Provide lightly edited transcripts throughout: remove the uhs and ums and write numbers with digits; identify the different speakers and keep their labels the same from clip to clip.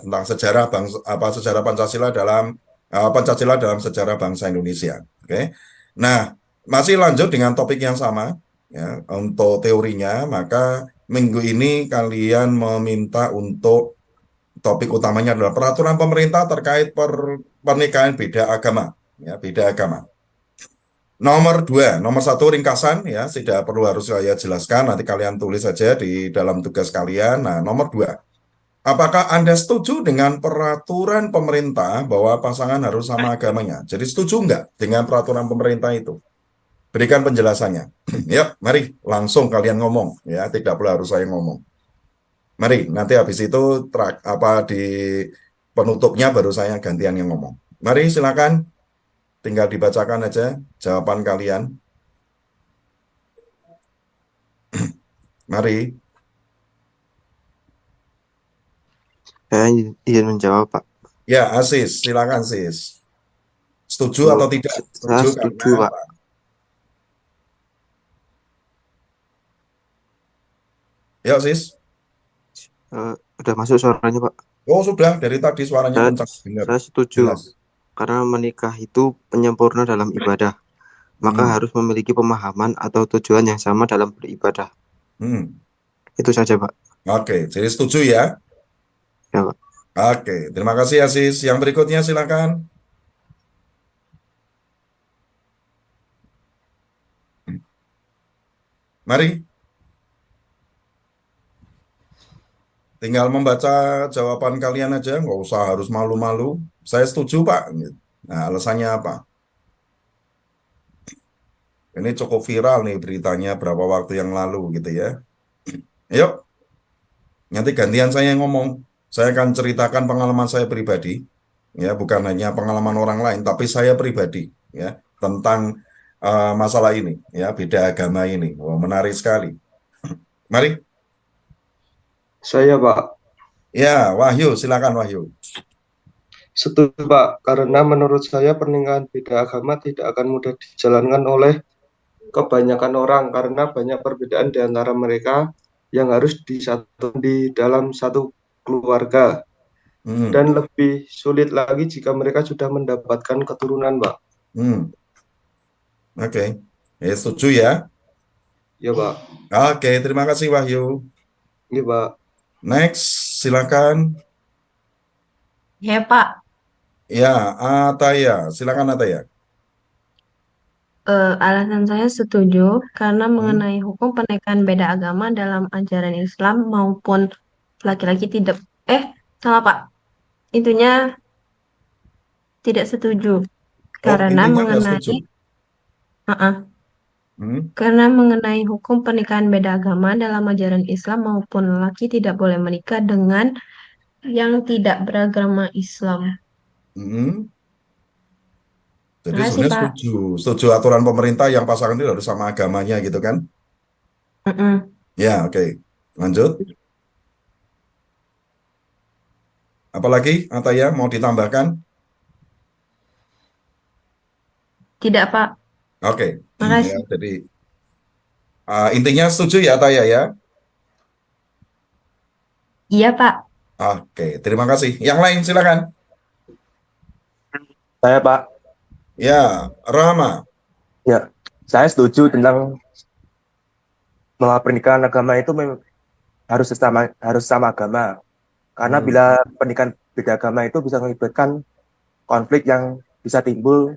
Speaker 1: tentang sejarah bangsa, sejarah Pancasila dalam sejarah bangsa Indonesia. Oke. Nah, masih lanjut dengan topik yang sama ya untuk teorinya, maka minggu ini kalian meminta untuk topik utamanya adalah peraturan pemerintah terkait pernikahan beda agama, ya beda agama. Nomor dua, nomor satu ringkasan ya, tidak perlu harus saya jelaskan, nanti kalian tulis saja di dalam tugas kalian. Nah, nomor dua, apakah Anda setuju dengan peraturan pemerintah bahwa pasangan harus sama agamanya? Jadi setuju nggak dengan peraturan pemerintah itu? Berikan penjelasannya. Ya, mari langsung kalian ngomong ya, tidak perlu harus saya ngomong. Mari, nanti habis itu di penutupnya baru saya gantian yang ngomong. Mari silakan, tinggal dibacakan aja jawaban kalian. Mari.
Speaker 2: Saya izin menjawab, Pak.
Speaker 1: Ya, Asis, silakan Sis. Setuju
Speaker 2: Oh,
Speaker 1: atau tidak?
Speaker 2: saya
Speaker 1: Setuju karena
Speaker 2: setuju, Pak.
Speaker 1: apa? Ya, Sis.
Speaker 2: Udah masuk suaranya, Pak.
Speaker 1: Oh, sudah dari tadi suaranya
Speaker 2: Saya,
Speaker 1: kencang, benar.
Speaker 2: saya setuju.
Speaker 1: Jelas.
Speaker 2: Karena menikah itu penyempurna dalam ibadah. Maka
Speaker 1: Hmm.
Speaker 2: harus memiliki pemahaman atau tujuan yang sama dalam beribadah.
Speaker 1: Hmm.
Speaker 2: Itu saja, Pak.
Speaker 1: Oke, jadi setuju ya?
Speaker 2: Ya, Pak.
Speaker 1: Oke, terima kasih Asis. Yang berikutnya silakan. Mari, tinggal membaca jawaban kalian aja, nggak usah harus malu-malu. Saya setuju, Pak. Nah, alasannya apa? Ini cukup viral nih beritanya berapa waktu yang lalu gitu ya. Yuk, nanti gantian saya yang ngomong. Saya akan ceritakan pengalaman saya pribadi, ya, bukan hanya pengalaman orang lain, tapi saya pribadi, ya, tentang masalah ini, ya, beda agama ini. Wah, menarik sekali. Mari,
Speaker 3: Saya, Pak,
Speaker 1: ya, Wahyu, silakan Wahyu.
Speaker 3: setuju, Pak, karena menurut saya pernikahan beda agama tidak akan mudah dijalankan oleh kebanyakan orang karena banyak perbedaan di antara mereka yang harus disatukan di dalam satu keluarga
Speaker 1: Hmm,
Speaker 3: dan lebih sulit lagi jika mereka sudah mendapatkan keturunan, Pak.
Speaker 1: hmm, oke. Ya, setuju ya.
Speaker 3: Ya, Pak.
Speaker 1: Oke, terima kasih Wahyu.
Speaker 3: Ini, Pak.
Speaker 1: Next, silakan.
Speaker 4: Ya, Pak.
Speaker 1: Ya, Ataya, silakan Ataya.
Speaker 4: Alasan saya setuju karena
Speaker 1: Hmm,
Speaker 4: mengenai hukum pernikahan beda agama dalam ajaran Islam maupun laki-laki tidak, salah Pak, intinya tidak setuju
Speaker 1: oh,
Speaker 4: karena
Speaker 1: intinya nggak setuju.
Speaker 4: mengenai, uh-uh,
Speaker 1: Hmm,
Speaker 4: karena mengenai hukum pernikahan beda agama dalam ajaran Islam maupun laki tidak boleh menikah dengan yang tidak beragama Islam.
Speaker 1: hmm. Jadi
Speaker 4: Makasih
Speaker 1: sebenarnya
Speaker 4: Pak.
Speaker 1: setuju, setuju aturan pemerintah yang pasangan itu harus sama agamanya gitu kan?
Speaker 4: Mm-mm.
Speaker 1: Ya, oke. Lanjut. Apalagi, Ataya mau ditambahkan?
Speaker 4: Tidak Pak.
Speaker 1: Oke. Ya,
Speaker 4: Makasih.
Speaker 1: jadi intinya setuju ya, Ataya ya?
Speaker 4: Iya Pak.
Speaker 1: Oke, terima kasih. Yang lain silakan.
Speaker 5: Saya Pak,
Speaker 1: Ya, Rama.
Speaker 5: ya saya setuju tentang bahwa pernikahan agama itu harus sama agama. Karena
Speaker 1: Hmm,
Speaker 5: bila pernikahan beda agama itu bisa mengakibatkan konflik yang bisa timbul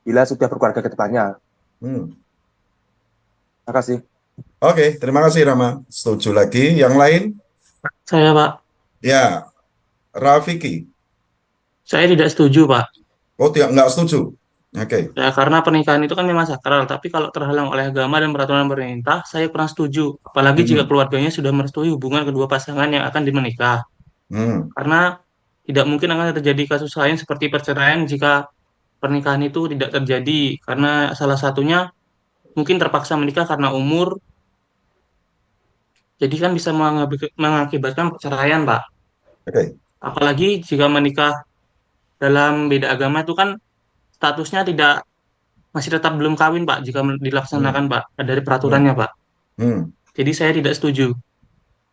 Speaker 5: bila sudah berkeluarga ke depannya.
Speaker 1: hmm.
Speaker 5: Terima kasih.
Speaker 1: Oke, terima kasih Rama. Setuju lagi. Yang lain?
Speaker 6: Saya, Pak,
Speaker 1: Ya, Rafiki.
Speaker 6: saya tidak setuju, Pak.
Speaker 1: Oh, tidak, nggak setuju. Oke.
Speaker 6: Ya, karena pernikahan itu kan memang sakral, tapi kalau terhalang oleh agama dan peraturan pemerintah, saya kurang setuju. Apalagi jika
Speaker 1: Hmm,
Speaker 6: keluarganya sudah merestui hubungan kedua pasangan yang akan dimenikah.
Speaker 1: hmm.
Speaker 6: Karena tidak mungkin akan terjadi kasus lain seperti perceraian jika pernikahan itu tidak terjadi. Karena salah satunya mungkin terpaksa menikah karena umur, jadi kan bisa mengakibatkan perceraian, Pak.
Speaker 1: Oke.
Speaker 6: Apalagi jika menikah dalam beda agama itu kan statusnya tidak masih tetap belum kawin, Pak, jika
Speaker 1: Hmm,
Speaker 6: dilaksanakan, Pak, dari
Speaker 1: hmm,
Speaker 6: peraturannya, Pak.
Speaker 1: hmm.
Speaker 6: Jadi saya tidak setuju.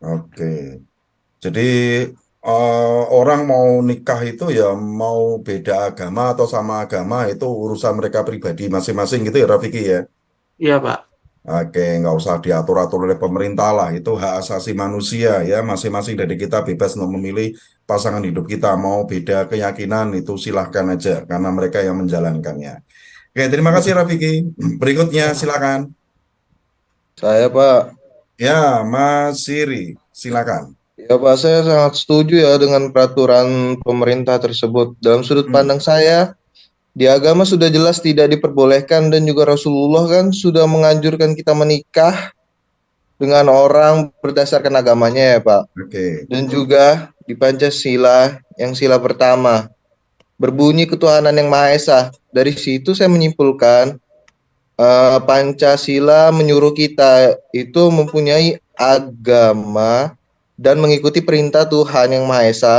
Speaker 1: Oke. Jadi orang mau nikah itu ya mau beda agama atau sama agama itu urusan mereka pribadi masing-masing gitu ya Rafiki ya.
Speaker 6: Iya, Pak.
Speaker 1: Oke, nggak usah diatur-atur oleh pemerintah lah. Itu hak asasi manusia ya. Masing-masing dari kita bebas untuk memilih pasangan hidup kita. Mau beda keyakinan itu silahkan aja karena mereka yang menjalankannya. Oke, terima kasih Rafiki. Berikutnya silakan.
Speaker 3: Saya Pak,
Speaker 1: Ya, Mas Siri, silakan.
Speaker 3: ya Pak, saya sangat setuju ya dengan peraturan pemerintah tersebut. Dalam sudut
Speaker 1: Hmm,
Speaker 3: pandang saya, di agama sudah jelas tidak diperbolehkan dan juga Rasulullah kan sudah menganjurkan kita menikah dengan orang berdasarkan agamanya ya Pak.
Speaker 1: oke,
Speaker 3: Dan juga di Pancasila yang sila pertama berbunyi ketuhanan yang Maha Esa. Dari situ saya menyimpulkan Pancasila menyuruh kita itu mempunyai agama dan mengikuti perintah Tuhan yang Maha Esa.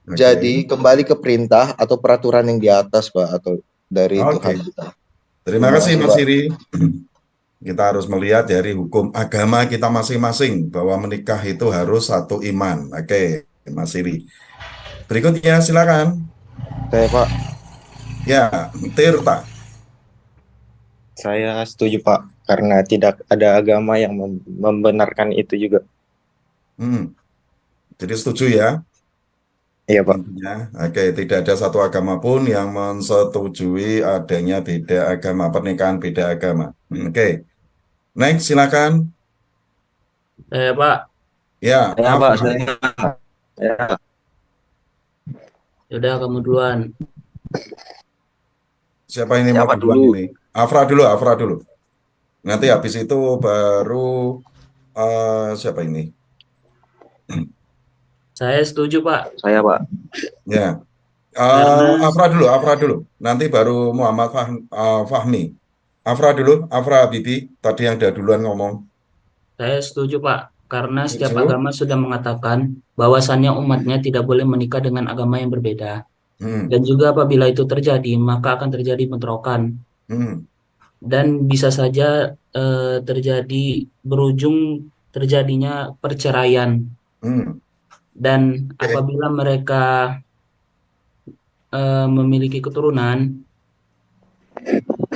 Speaker 1: oke,
Speaker 3: Jadi kembali ke perintah atau peraturan yang di atas Pak atau dari
Speaker 1: oke.
Speaker 3: Tuhan kita.
Speaker 1: Terima
Speaker 3: Terima
Speaker 1: kasih
Speaker 3: kasih
Speaker 1: Mas
Speaker 3: Pak.
Speaker 1: Siri. Kita harus melihat dari hukum agama kita masing-masing bahwa menikah itu harus satu iman. Oke, Mas Siri. Berikutnya silakan.
Speaker 2: Saya Pak,
Speaker 1: Ya, Tirta.
Speaker 2: saya setuju Pak karena tidak ada agama yang membenarkan itu juga.
Speaker 1: Hmm, jadi setuju ya
Speaker 2: Iya Pak.
Speaker 1: intinya. Oke, tidak ada satu agama pun yang mensetujui adanya beda agama, pernikahan beda agama. Oke, next silakan.
Speaker 6: Pak.
Speaker 1: Ya,
Speaker 2: Saya Pak,
Speaker 1: Afra.
Speaker 2: ya,
Speaker 6: Yaudah, kamu duluan.
Speaker 1: Siapa ini mau
Speaker 2: siapa
Speaker 1: duluan
Speaker 2: dulu?
Speaker 1: ini? Afra dulu, Afra dulu. Nanti habis itu baru siapa ini?
Speaker 6: Saya setuju, Pak.
Speaker 2: Saya Pak.
Speaker 1: Ya,
Speaker 6: Karena
Speaker 1: Afra dulu, Afra dulu. Nanti baru Muhammad Fahmi. Afra dulu, Afra Bibi. Tadi yang udah duluan ngomong.
Speaker 6: saya setuju, Pak. Karena setiap
Speaker 1: Setuju?
Speaker 6: agama sudah mengatakan bahwasannya umatnya tidak boleh menikah dengan agama yang berbeda.
Speaker 1: Hmm,
Speaker 6: Dan juga apabila itu terjadi, maka akan terjadi bentrokan.
Speaker 1: hmm,
Speaker 6: Dan bisa saja terjadi berujung terjadinya perceraian.
Speaker 1: hmm.
Speaker 6: Dan
Speaker 1: Oke,
Speaker 6: apabila mereka memiliki keturunan,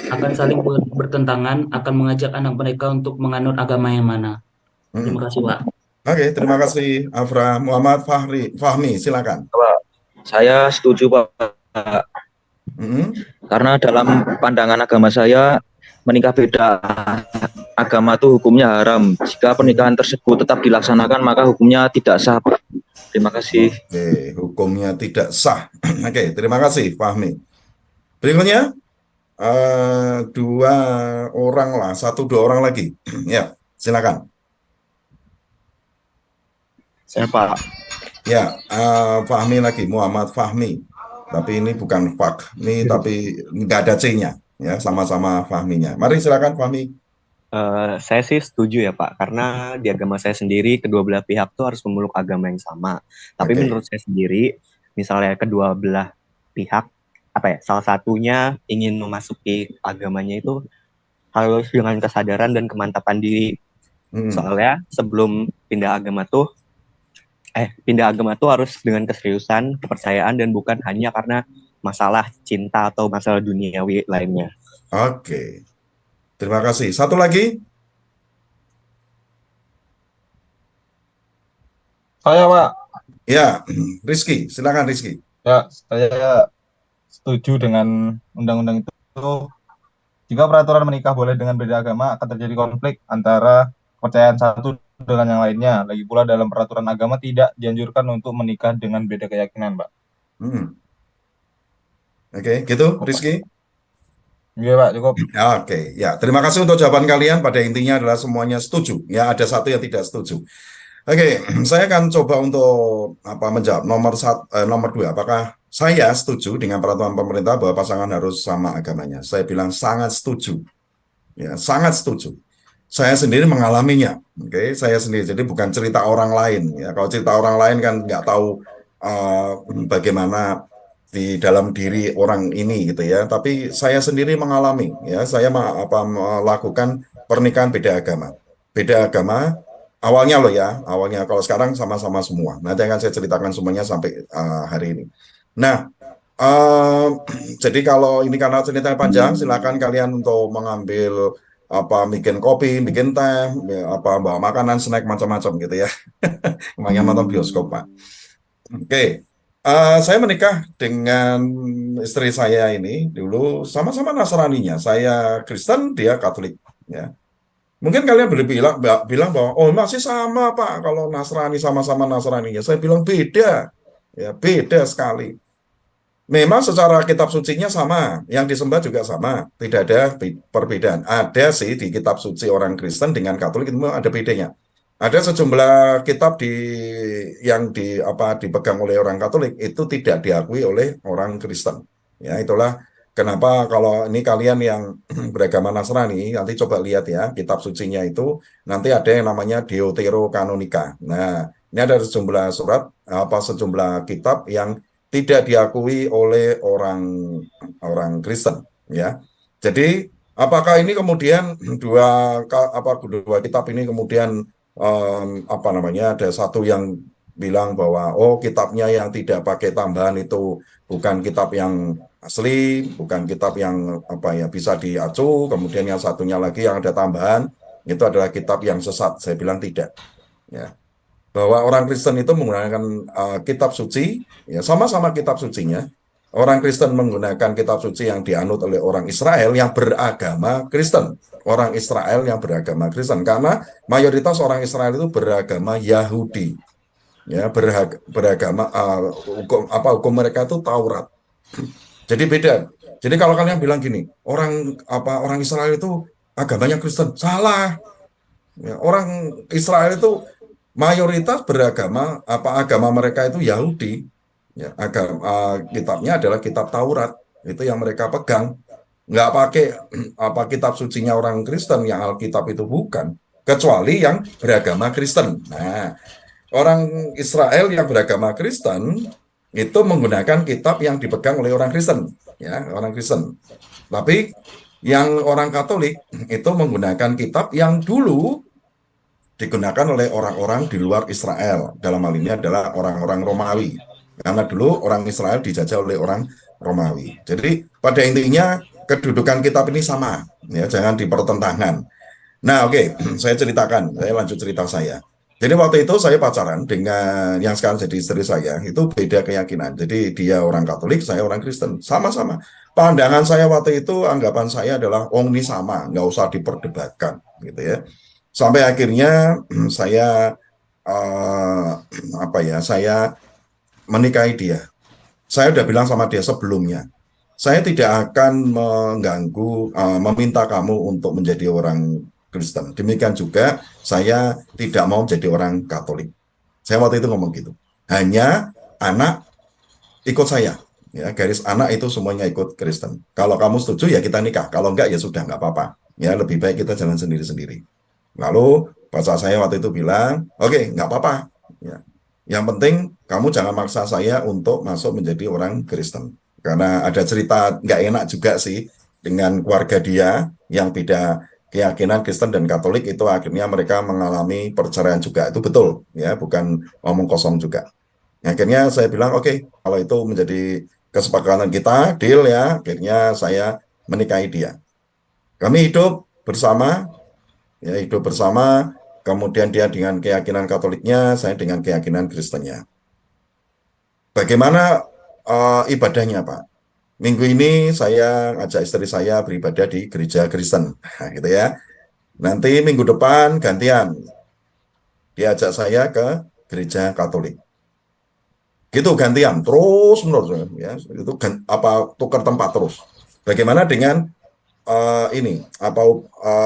Speaker 6: akan saling bertentangan, akan mengajak anak mereka untuk menganut agama yang mana. Terima
Speaker 1: hmm.
Speaker 6: kasih, Pak.
Speaker 1: Oke, terima kasih Afra. Muhammad Fahmi, silakan.
Speaker 7: Pak, saya setuju Pak,
Speaker 1: Hmm,
Speaker 7: karena dalam pandangan agama saya menikah beda agama itu hukumnya haram. Jika pernikahan
Speaker 1: hmm.
Speaker 7: tersebut tetap dilaksanakan maka hukumnya tidak sah Pak. Terima kasih.
Speaker 1: Oke, hukumnya tidak sah. Oke, terima kasih Fahmi. Berikutnya, dua orang lah, satu dua orang lagi. Ya, silakan.
Speaker 2: Saya Pak.
Speaker 1: Ya, Fahmi lagi, Muhammad Fahmi. Tapi ini bukan Fahmi, tapi nggak ada C-nya. Ya, sama-sama Fahminya. Mari silakan Fahmi.
Speaker 8: Saya sih setuju ya Pak, karena di agama saya sendiri kedua belah pihak tuh harus memeluk agama yang sama. Tapi
Speaker 1: Oke.
Speaker 8: menurut saya sendiri, misalnya kedua belah pihak, apa ya, salah satunya ingin memasuki agamanya itu harus dengan kesadaran dan kemantapan diri.
Speaker 1: Hmm,
Speaker 8: Soalnya sebelum pindah agama tuh harus dengan keseriusan, kepercayaan, dan bukan hanya karena masalah cinta atau masalah duniawi lainnya.
Speaker 1: Oke. Terima kasih. Satu lagi.
Speaker 9: Saya Pak,
Speaker 1: Ya, Rizky. Silakan Rizky.
Speaker 9: ya saya setuju dengan undang-undang itu. Jika peraturan menikah boleh dengan beda agama, akan terjadi konflik antara kepercayaan satu dengan yang lainnya. Lagi pula dalam peraturan agama tidak dianjurkan untuk menikah dengan beda keyakinan, Pak.
Speaker 1: Hmm. Oke, gitu Rizky.
Speaker 9: Iya Pak, cukup.
Speaker 1: Oke, ya. Terima kasih untuk jawaban kalian. Pada intinya adalah semuanya setuju. Ya, ada satu yang tidak setuju. Oke, saya akan coba untuk menjawab nomor dua. Apakah saya setuju dengan peraturan pemerintah bahwa pasangan harus sama agamanya? Saya bilang sangat setuju. Ya, sangat setuju. Saya sendiri mengalaminya. Oke, saya sendiri. Jadi bukan cerita orang lain. Ya, kalau cerita orang lain kan nggak tahu bagaimana di dalam diri orang ini gitu ya. Tapi saya sendiri mengalami. Ya, saya melakukan pernikahan beda agama. Beda agama awalnya loh ya, awalnya. Kalau sekarang sama-sama semua. Nanti akan saya ceritakan semuanya sampai hari ini. Nah, eh, jadi kalau ini karena ceritanya panjang, silakan kalian untuk mengambil apa, bikin kopi, bikin teh, apa bawa makanan, snack macam-macam gitu ya. Makanya nonton bioskop, Pak. Oke. Saya menikah dengan istri saya ini dulu sama-sama Nasraninya. Saya Kristen, dia Katolik. Ya. Mungkin kalian boleh bilang bahwa oh masih sama Pak kalau Nasrani sama-sama Nasraninya. Saya bilang beda, ya beda sekali. Memang secara kitab sucinya sama, yang disembah juga sama, tidak ada perbedaan. Ada sih di kitab suci orang Kristen dengan Katolik itu ada bedanya. Ada sejumlah kitab yang dipegang oleh orang Katolik itu tidak diakui oleh orang Kristen. Ya, itulah kenapa kalau ini kalian yang beragama Nasrani nanti coba lihat ya kitab sucinya itu nanti ada yang namanya Deuterokanonika. Nah, ini ada sejumlah surat sejumlah kitab yang tidak diakui oleh orang Kristen ya. Jadi apakah ini kemudian dua kitab ini kemudian ada satu yang bilang bahwa oh kitabnya yang tidak pakai tambahan itu bukan kitab yang asli, bukan kitab yang bisa diacu, kemudian yang satunya lagi yang ada tambahan itu adalah kitab yang sesat. Saya bilang tidak. Ya. Bahwa orang Kristen itu menggunakan kitab suci, ya sama-sama kitab sucinya. Orang Kristen menggunakan kitab suci yang dianut oleh orang Israel yang beragama Kristen. Orang Israel yang beragama Kristen. Karena mayoritas orang Israel itu beragama Yahudi. Ya, beragama hukum mereka itu Taurat. Jadi beda. Jadi kalau kalian bilang gini, orang Israel itu agamanya Kristen, salah. Ya, orang Israel itu mayoritas agama mereka itu Yahudi. Ya, kitabnya adalah kitab Taurat, itu yang mereka pegang. Nggak pakai kitab sucinya orang Kristen yang Alkitab itu bukan, kecuali yang beragama Kristen. Nah, orang Israel yang beragama Kristen itu menggunakan kitab yang dipegang oleh orang Kristen, ya orang Kristen. Tapi yang orang Katolik itu menggunakan kitab yang dulu digunakan oleh orang-orang di luar Israel. Dalam hal ini adalah orang-orang Romawi. Karena dulu orang Israel dijajah oleh orang Romawi. Jadi pada intinya kedudukan kitab ini sama, ya jangan dipertentangkan. Nah, oke, saya lanjut cerita saya. Jadi waktu itu saya pacaran dengan yang sekarang jadi istri saya, itu beda keyakinan. Jadi dia orang Katolik, saya orang Kristen, sama-sama. Pandangan saya waktu itu, anggapan saya adalah, oh ini sama, nggak usah diperdebatkan, gitu ya. Sampai akhirnya saya saya menikahi dia. Saya udah bilang sama dia sebelumnya, saya tidak akan meminta kamu untuk menjadi orang Kristen. Demikian juga saya tidak mau menjadi orang Katolik. Saya waktu itu ngomong gitu. Hanya anak ikut saya. Ya, garis anak itu semuanya ikut Kristen. Kalau kamu setuju ya kita nikah. Kalau enggak ya sudah nggak apa-apa. Ya lebih baik kita jalan sendiri-sendiri. Lalu pacar saya waktu itu bilang, oke, nggak apa-apa. Ya. Yang penting kamu jangan maksa saya untuk masuk menjadi orang Kristen. Karena ada cerita nggak enak juga sih dengan keluarga dia yang beda keyakinan Kristen dan Katolik itu akhirnya mereka mengalami perceraian juga. Itu betul, ya bukan omong kosong juga. Akhirnya saya bilang, oke, kalau itu menjadi kesepakatan kita, deal ya, akhirnya saya menikahi dia. Kami hidup bersama, kemudian dia dengan keyakinan Katoliknya, saya dengan keyakinan Kristennya. Bagaimana ibadahnya, Pak? Minggu ini saya ngajak istri saya beribadah di gereja Kristen, nah, gitu ya. Nanti minggu depan gantian, diajak saya ke gereja Katolik. Gitu gantian, terus menerus ya. Itu tukar tempat terus. Bagaimana dengan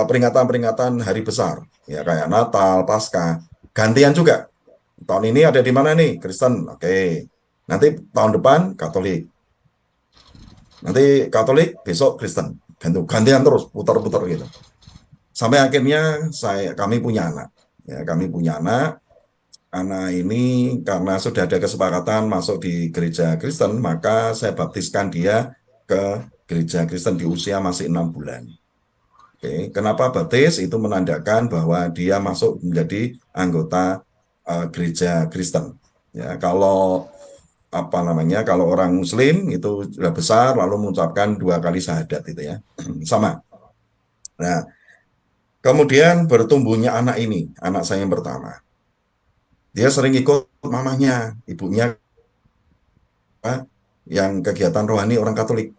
Speaker 1: peringatan-peringatan hari besar, ya kayak Natal, Paskah, gantian juga. Tahun ini ada di mana nih? Kristen, oke. Nanti tahun depan Katolik. Nanti Katolik, besok Kristen. Gantian terus, putar-putar gitu. Sampai akhirnya kami punya anak. Ya, kami punya anak. Anak ini karena sudah ada kesepakatan masuk di gereja Kristen, maka saya baptiskan dia ke gereja Kristen di usia masih 6 bulan. Oke, kenapa baptis? Itu menandakan bahwa dia masuk menjadi anggota gereja Kristen. Ya, kalau apa namanya, kalau orang Muslim itu sudah besar lalu mengucapkan 2 kali syahadat itu ya, sama. Nah, kemudian bertumbuhnya anak ini, anak saya yang pertama, dia sering ikut mamanya, ibunya yang kegiatan rohani orang Katolik.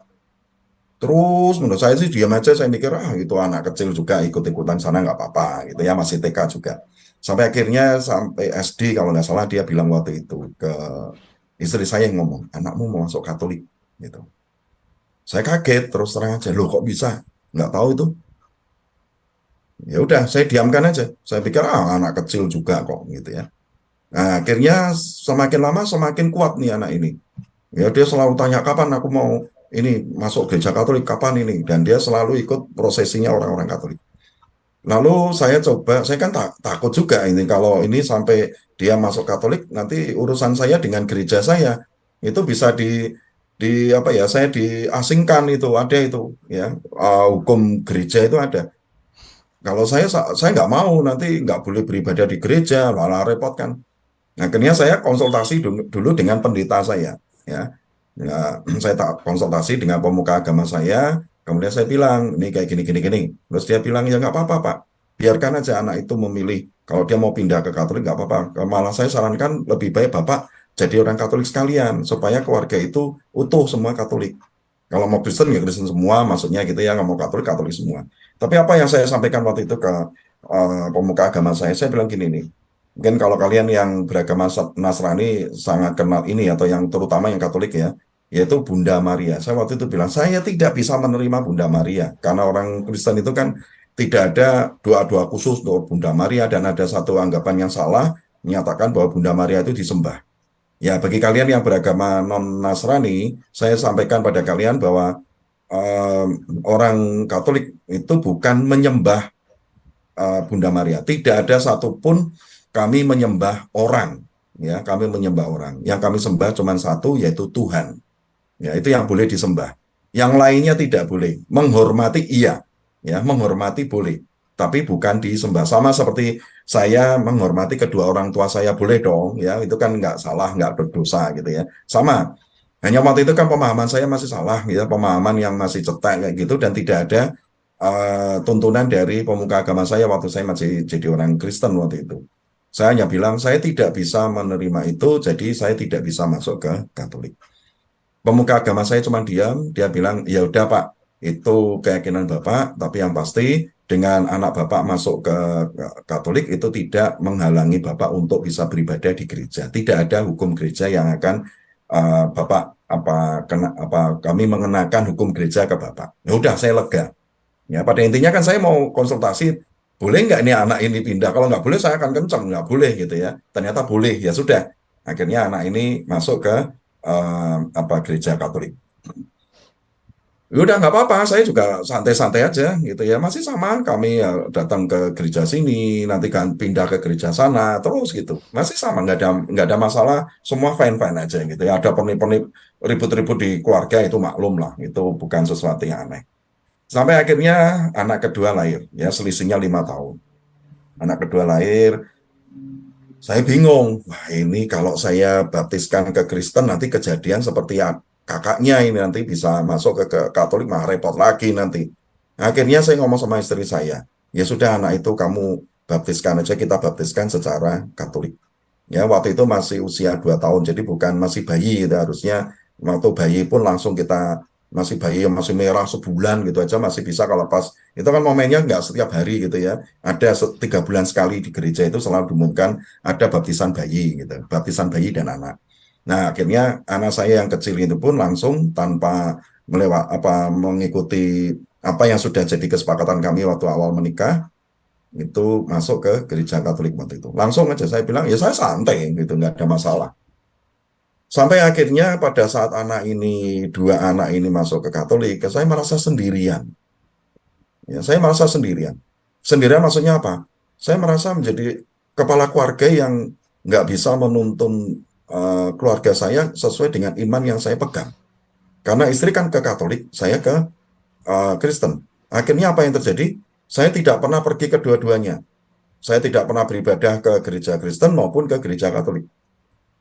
Speaker 1: Terus menurut saya sih diam aja, saya mikir itu anak kecil juga ikut-ikutan sana nggak apa-apa gitu ya, masih TK juga. Sampai akhirnya sampai SD kalau nggak salah dia bilang waktu itu ke istri saya yang ngomong, anakmu mau masuk Katolik gitu. Saya kaget terus terang aja, loh kok bisa? Nggak tahu itu. Ya udah, saya diamkan aja. Saya pikir anak kecil juga kok gitu ya. Nah, akhirnya semakin lama semakin kuat nih anak ini. Ya dia selalu tanya kapan aku mau ini masuk gereja Katolik, kapan ini, dan dia selalu ikut prosesinya orang-orang Katolik. Lalu saya coba, saya kan takut juga ini kalau ini sampai dia masuk Katolik, nanti urusan saya dengan gereja saya itu bisa di apa ya, saya diasingkan, itu ada itu ya, hukum gereja itu ada. Kalau saya nggak mau, nanti nggak boleh beribadah di gereja, malah repot kan. Nah, akhirnya saya konsultasi dulu dengan pendeta saya, ya. Ya, saya tak konsultasi dengan pemuka agama saya, kemudian saya bilang, ini kayak gini, gini, gini. Terus dia bilang, ya nggak apa-apa, Pak. Biarkan aja anak itu memilih. Kalau dia mau pindah ke Katolik, nggak apa-apa. Malah saya sarankan lebih baik Bapak jadi orang Katolik sekalian, supaya keluarga itu utuh semua Katolik. Kalau mau Kristen, ya Kristen semua, maksudnya gitu ya, nggak mau Katolik, Katolik semua. Tapi apa yang saya sampaikan waktu itu ke pemuka agama saya bilang gini nih, mungkin kalau kalian yang beragama Nasrani sangat kenal ini, atau yang terutama yang Katolik ya, yaitu Bunda Maria. Saya waktu itu bilang, saya tidak bisa menerima Bunda Maria, karena orang Kristen itu kan tidak ada doa-doa khusus untuk Bunda Maria, dan ada satu anggapan yang salah, menyatakan bahwa Bunda Maria itu disembah. Ya, bagi kalian yang beragama non-Nasrani, saya sampaikan pada kalian bahwa orang Katolik itu bukan menyembah Bunda Maria. Tidak ada satupun kami menyembah orang. Ya, kami menyembah orang. Yang kami sembah cuma satu, yaitu Tuhan. Ya, itu yang boleh disembah. Yang lainnya tidak boleh. Menghormati iya, ya, menghormati boleh, tapi bukan disembah. Sama seperti saya menghormati kedua orang tua saya, boleh dong, ya, itu kan nggak salah, nggak berdosa gitu ya. Sama. Hanya waktu itu kan pemahaman saya masih salah, ya, pemahaman yang masih cetek kayak gitu, dan tidak ada tuntunan dari pemuka agama saya waktu saya masih jadi orang Kristen waktu itu. Saya hanya bilang saya tidak bisa menerima itu, jadi saya tidak bisa masuk ke Katolik. Pemuka agama saya cuma diam, dia bilang, ya udah Pak, itu keyakinan Bapak, tapi yang pasti dengan anak Bapak masuk ke Katolik itu tidak menghalangi Bapak untuk bisa beribadah di gereja. Tidak ada hukum gereja yang akan Bapak kami mengenakan hukum gereja ke Bapak. Ya udah, saya lega. Ya, pada intinya kan saya mau konsultasi, boleh nggak ini anak ini pindah? Kalau nggak boleh saya akan kenceng, nggak boleh gitu ya. Ternyata boleh, ya sudah. Akhirnya anak ini masuk ke gereja Katolik. Ya udah nggak apa-apa, saya juga santai-santai aja gitu ya. Masih sama, kami ya datang ke gereja sini, nanti kan pindah ke gereja sana, terus gitu. Masih sama, nggak ada masalah, semua fine-fine aja gitu ya. Ada pernip-pernip, ribut-ribut di keluarga itu maklum lah, itu bukan sesuatu yang aneh. Sampai akhirnya anak kedua lahir, ya selisihnya 5 tahun. Anak kedua lahir, saya bingung. Wah, ini kalau saya baptiskan ke Kristen nanti kejadian seperti kakaknya ini, nanti bisa masuk ke Katolik, malah repot lagi nanti. Akhirnya saya ngomong sama istri saya, ya sudah anak itu kamu baptiskan aja, kita baptiskan secara Katolik. Ya, waktu itu masih usia 2 tahun, jadi bukan masih bayi gitu. Harusnya waktu bayi pun langsung kita, masih bayi masih merah sebulan gitu aja masih bisa, kalau pas itu kan momennya nggak setiap hari gitu ya, ada 3 bulan sekali di gereja itu selalu diumumkan ada baptisan bayi gitu, baptisan bayi dan anak. Nah, akhirnya anak saya yang kecil itu pun langsung tanpa mengikuti apa yang sudah jadi kesepakatan kami waktu awal menikah, itu masuk ke gereja Katolik waktu itu. Langsung aja saya bilang, ya saya santai gitu, nggak ada masalah. Sampai akhirnya pada saat dua anak ini masuk ke Katolik, saya merasa sendirian. Ya, saya merasa sendirian. Sendirian maksudnya apa? Saya merasa menjadi kepala keluarga yang nggak bisa menuntun keluarga saya sesuai dengan iman yang saya pegang. Karena istri kan ke Katolik, saya ke Kristen. Akhirnya apa yang terjadi? Saya tidak pernah pergi ke dua-duanya. Saya tidak pernah beribadah ke gereja Kristen maupun ke gereja Katolik.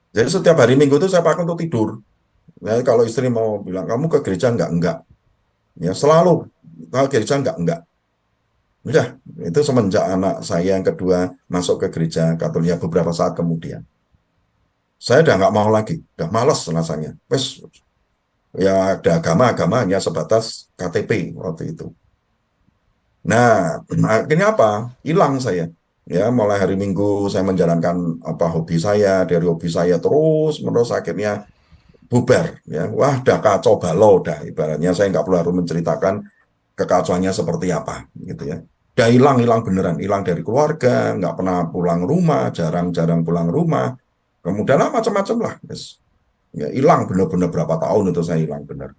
Speaker 1: Jadi setiap hari Minggu itu saya pakai untuk tidur. Ya, kalau istri mau bilang, kamu ke gereja enggak. Ya, selalu ke gereja enggak. Udah, itu semenjak anak saya yang kedua masuk ke gereja Katolik beberapa saat kemudian. Saya udah nggak mau lagi, udah malas rasanya. Wes, ya ada agama hanya sebatas KTP waktu itu. Nah, akhirnya apa? Hilang saya. Ya, mulai hari Minggu saya menjalankan hobi saya, dari hobi saya terus menerus akhirnya bubar. Ya, wah, udah kacau balau, dah ibaratnya saya nggak perlu harus menceritakan kekacauannya seperti apa, gitu ya. Udah hilang beneran, hilang dari keluarga, nggak pernah pulang rumah, jarang-jarang pulang rumah. Kemudian macam-macam lah, yes. Ya, hilang bener-bener berapa tahun itu saya hilang bener.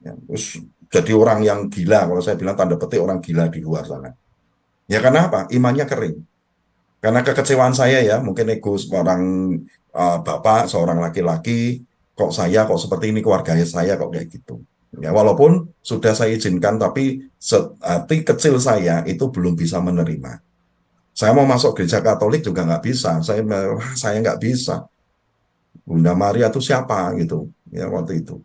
Speaker 1: Ya, terus jadi orang yang gila, kalau saya bilang tanda petik orang gila di luar sana. Ya karena apa? Imannya kering. Karena kekecewaan saya ya, mungkin ego seorang bapak, seorang laki-laki, kok seperti ini keluarga saya kok kayak gitu. Ya, walaupun sudah saya izinkan, tapi hati kecil saya itu belum bisa menerima. Saya mau masuk gereja Katolik juga nggak bisa. Saya nggak bisa. Bunda Maria itu siapa gitu? Ya waktu itu.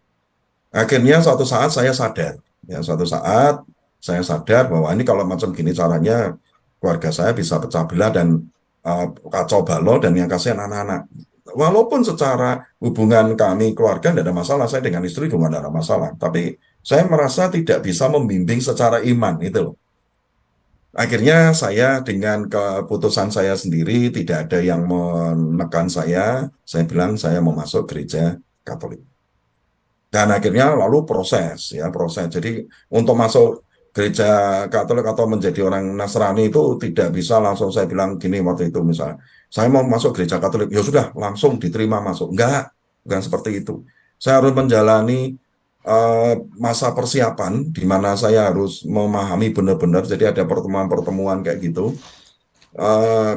Speaker 1: Akhirnya suatu saat saya sadar. Ya suatu saat saya sadar bahwa ini kalau macam gini caranya keluarga saya bisa pecah belah dan kacau balau dan yang kasihan anak-anak. Walaupun secara hubungan kami keluarga tidak ada masalah, saya dengan istri juga tidak ada masalah, tapi saya merasa tidak bisa membimbing secara iman itu loh. Akhirnya saya dengan keputusan saya sendiri, tidak ada yang menekan saya bilang saya mau masuk gereja Katolik. Dan akhirnya lalu proses. Jadi untuk masuk gereja Katolik atau menjadi orang Nasrani itu tidak bisa langsung saya bilang gini waktu itu misalnya, saya mau masuk gereja Katolik, ya sudah langsung diterima masuk. Enggak, bukan seperti itu. Saya harus menjalani masa persiapan di mana saya harus memahami benar-benar. Jadi ada pertemuan-pertemuan kayak gitu.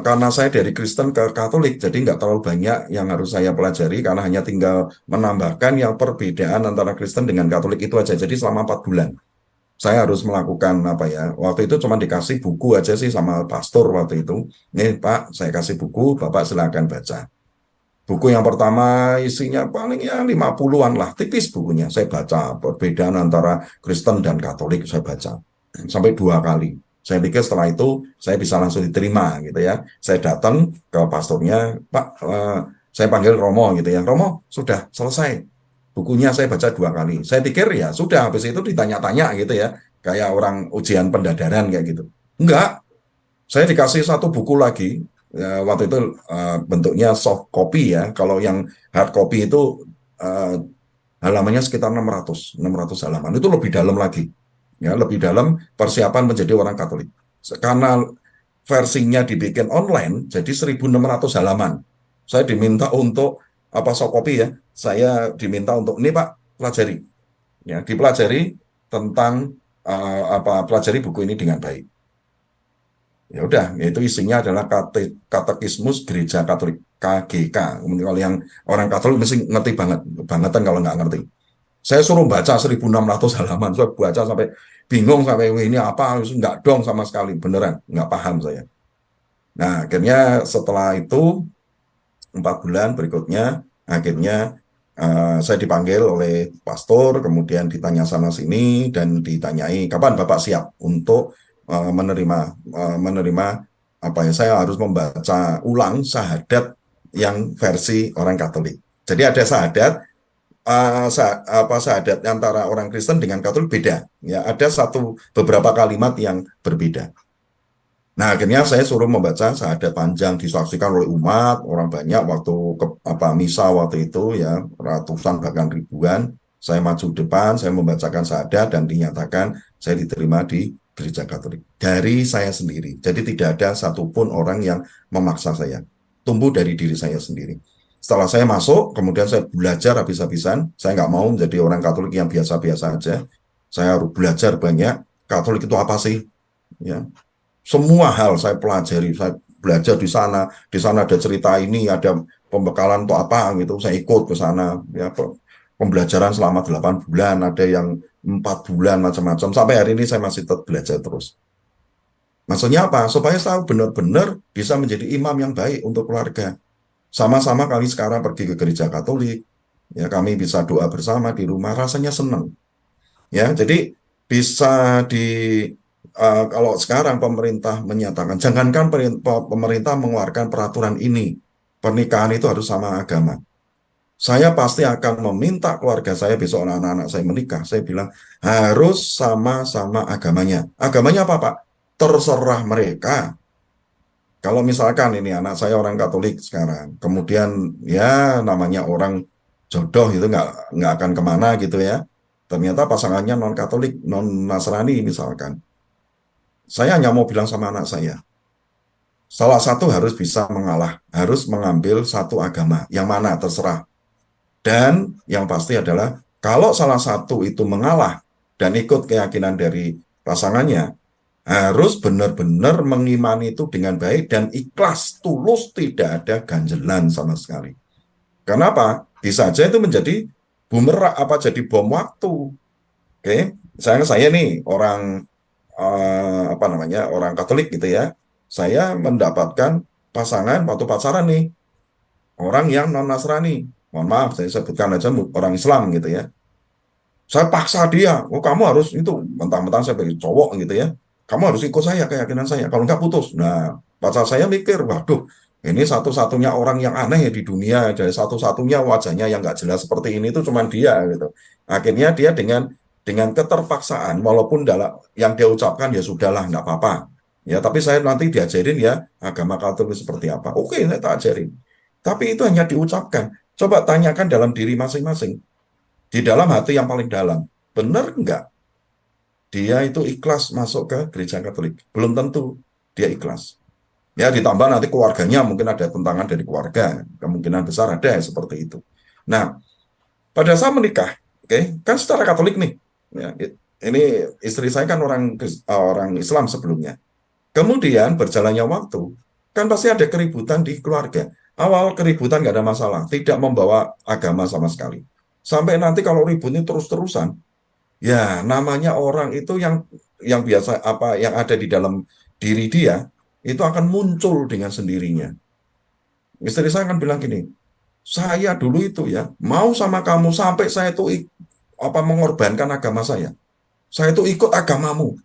Speaker 1: Karena saya dari Kristen ke Katolik, jadi nggak terlalu banyak yang harus saya pelajari karena hanya tinggal menambahkan yang perbedaan antara Kristen dengan Katolik itu aja. Jadi selama 4 bulan saya harus melakukan waktu itu cuma dikasih buku aja sih sama pastor waktu itu. Nih Pak, saya kasih buku, Bapak silakan baca. Buku yang pertama isinya paling ya 50-an lah, tipis bukunya. Saya baca perbedaan antara Kristen dan Katolik, saya baca sampai 2 kali. Saya pikir setelah itu saya bisa langsung diterima gitu ya. Saya datang ke pastornya, Pak, saya panggil Romo gitu ya. Romo, sudah selesai. Bukunya saya baca 2 kali. Saya pikir ya sudah, habis itu ditanya-tanya gitu ya. Kayak orang ujian pendadaran kayak gitu. Enggak, saya dikasih 1 buku lagi. Ya, waktu itu bentuknya soft copy ya. Kalau yang hard copy itu halamannya sekitar 600 halaman. Itu lebih dalam lagi. Ya, lebih dalam persiapan menjadi orang Katolik. Karena versinya dibikin online, jadi 1.600 halaman. Saya diminta untuk soft copy ya. Saya diminta untuk ini Pak pelajari. Ya, dipelajari tentang pelajari buku ini dengan baik. Ya udah, itu isinya adalah Katekismus Gereja Katolik KGK. Kalau yang orang Katolik mesti ngerti bangetan kalau nggak ngerti. Saya suruh baca 1.600 halaman, saya baca sampai bingung sampai ini apa, nggak dong sama sekali, beneran nggak paham saya. Nah akhirnya setelah itu 4 bulan berikutnya, akhirnya saya dipanggil oleh pastor, kemudian ditanya sana sini dan ditanyai kapan Bapak siap untuk menerima saya harus membaca ulang syahadat yang versi orang Katolik. Jadi ada syahadat syahadat antara orang Kristen dengan Katolik beda. Ya, ada beberapa kalimat yang berbeda. Nah, akhirnya saya suruh membaca syahadat panjang disaksikan oleh umat, orang banyak waktu misa waktu itu ya, ratusan bahkan ribuan. Saya maju depan, saya membacakan syahadat dan dinyatakan saya diterima di gereja Katolik. Dari saya sendiri. Jadi tidak ada satupun orang yang memaksa saya. Tumbuh dari diri saya sendiri. Setelah saya masuk, kemudian saya belajar habis-habisan. Saya nggak mau menjadi orang Katolik yang biasa-biasa aja. Saya harus belajar banyak. Katolik itu apa sih? Ya, semua hal saya pelajari. Saya belajar di sana. Di sana ada cerita ini, ada pembekalan untuk apa gitu. Saya ikut ke sana. Ya, pembelajaran selama 8 bulan. Ada yang 4 bulan macam-macam. Sampai hari ini saya masih tetap belajar terus. Maksudnya apa? Supaya saya benar-benar bisa menjadi imam yang baik untuk keluarga. Sama-sama kami sekarang pergi ke gereja Katolik, ya kami bisa doa bersama di rumah, rasanya senang. Ya, jadi bisa kalau sekarang pemerintah menyatakan, jangankan pemerintah mengeluarkan peraturan ini, pernikahan itu harus sama agama. Saya pasti akan meminta keluarga saya besok anak-anak saya menikah. Saya bilang harus sama-sama agamanya. Agamanya apa, Pak? Terserah mereka. Kalau misalkan ini anak saya orang Katolik sekarang, kemudian ya namanya orang jodoh itu nggak akan kemana gitu ya. Ternyata pasangannya non Katolik, non Nasrani misalkan. Saya hanya mau bilang sama anak saya, salah satu harus bisa mengalah, harus mengambil satu agama, yang mana terserah. Dan yang pasti adalah kalau salah satu itu mengalah dan ikut keyakinan dari pasangannya, harus benar-benar mengimani itu dengan baik dan ikhlas, tulus, tidak ada ganjelan sama sekali. Kenapa? Bisa aja itu menjadi bumerang, jadi bom waktu. Oke, saya nih orang orang Katolik gitu ya. Saya mendapatkan pasangan waktu pacaran nih orang yang non Nasrani. Mohon maaf, saya sebutkan aja orang Islam gitu ya. Saya paksa dia, oh kamu harus itu, mentang-mentang saya sebagai cowok gitu ya, kamu harus ikut saya, keyakinan saya, kalau nggak putus. Nah, pacar saya mikir, waduh, ini satu-satunya orang yang aneh ya di dunia, jadi satu-satunya wajahnya yang nggak jelas seperti ini itu cuma dia gitu. Akhirnya dia dengan keterpaksaan, walaupun dalam yang dia ucapkan ya sudahlah, nggak apa-apa. Ya, tapi saya nanti diajarin ya agama Katolik seperti apa. Oke, saya tak ajarin. Tapi itu hanya diucapkan. Coba tanyakan dalam diri masing-masing. Di dalam hati yang paling dalam, benar enggak dia itu ikhlas masuk ke gereja Katolik? Belum tentu dia ikhlas. Ya ditambah nanti keluarganya mungkin ada tentangan dari keluarga, kemungkinan besar ada seperti itu. Nah, pada saat menikah, oke, kan secara Katolik nih, ya, ini istri saya kan orang Islam sebelumnya. Kemudian berjalannya waktu, kan pasti ada keributan di keluarga. Awal keributan nggak ada masalah, tidak membawa agama sama sekali. Sampai nanti kalau ributnya terus-terusan, ya namanya orang itu yang biasa yang ada di dalam diri dia itu akan muncul dengan sendirinya. Istri saya akan bilang gini, saya dulu itu ya mau sama kamu sampai saya itu mengorbankan agama saya. Saya itu ikut agamamu.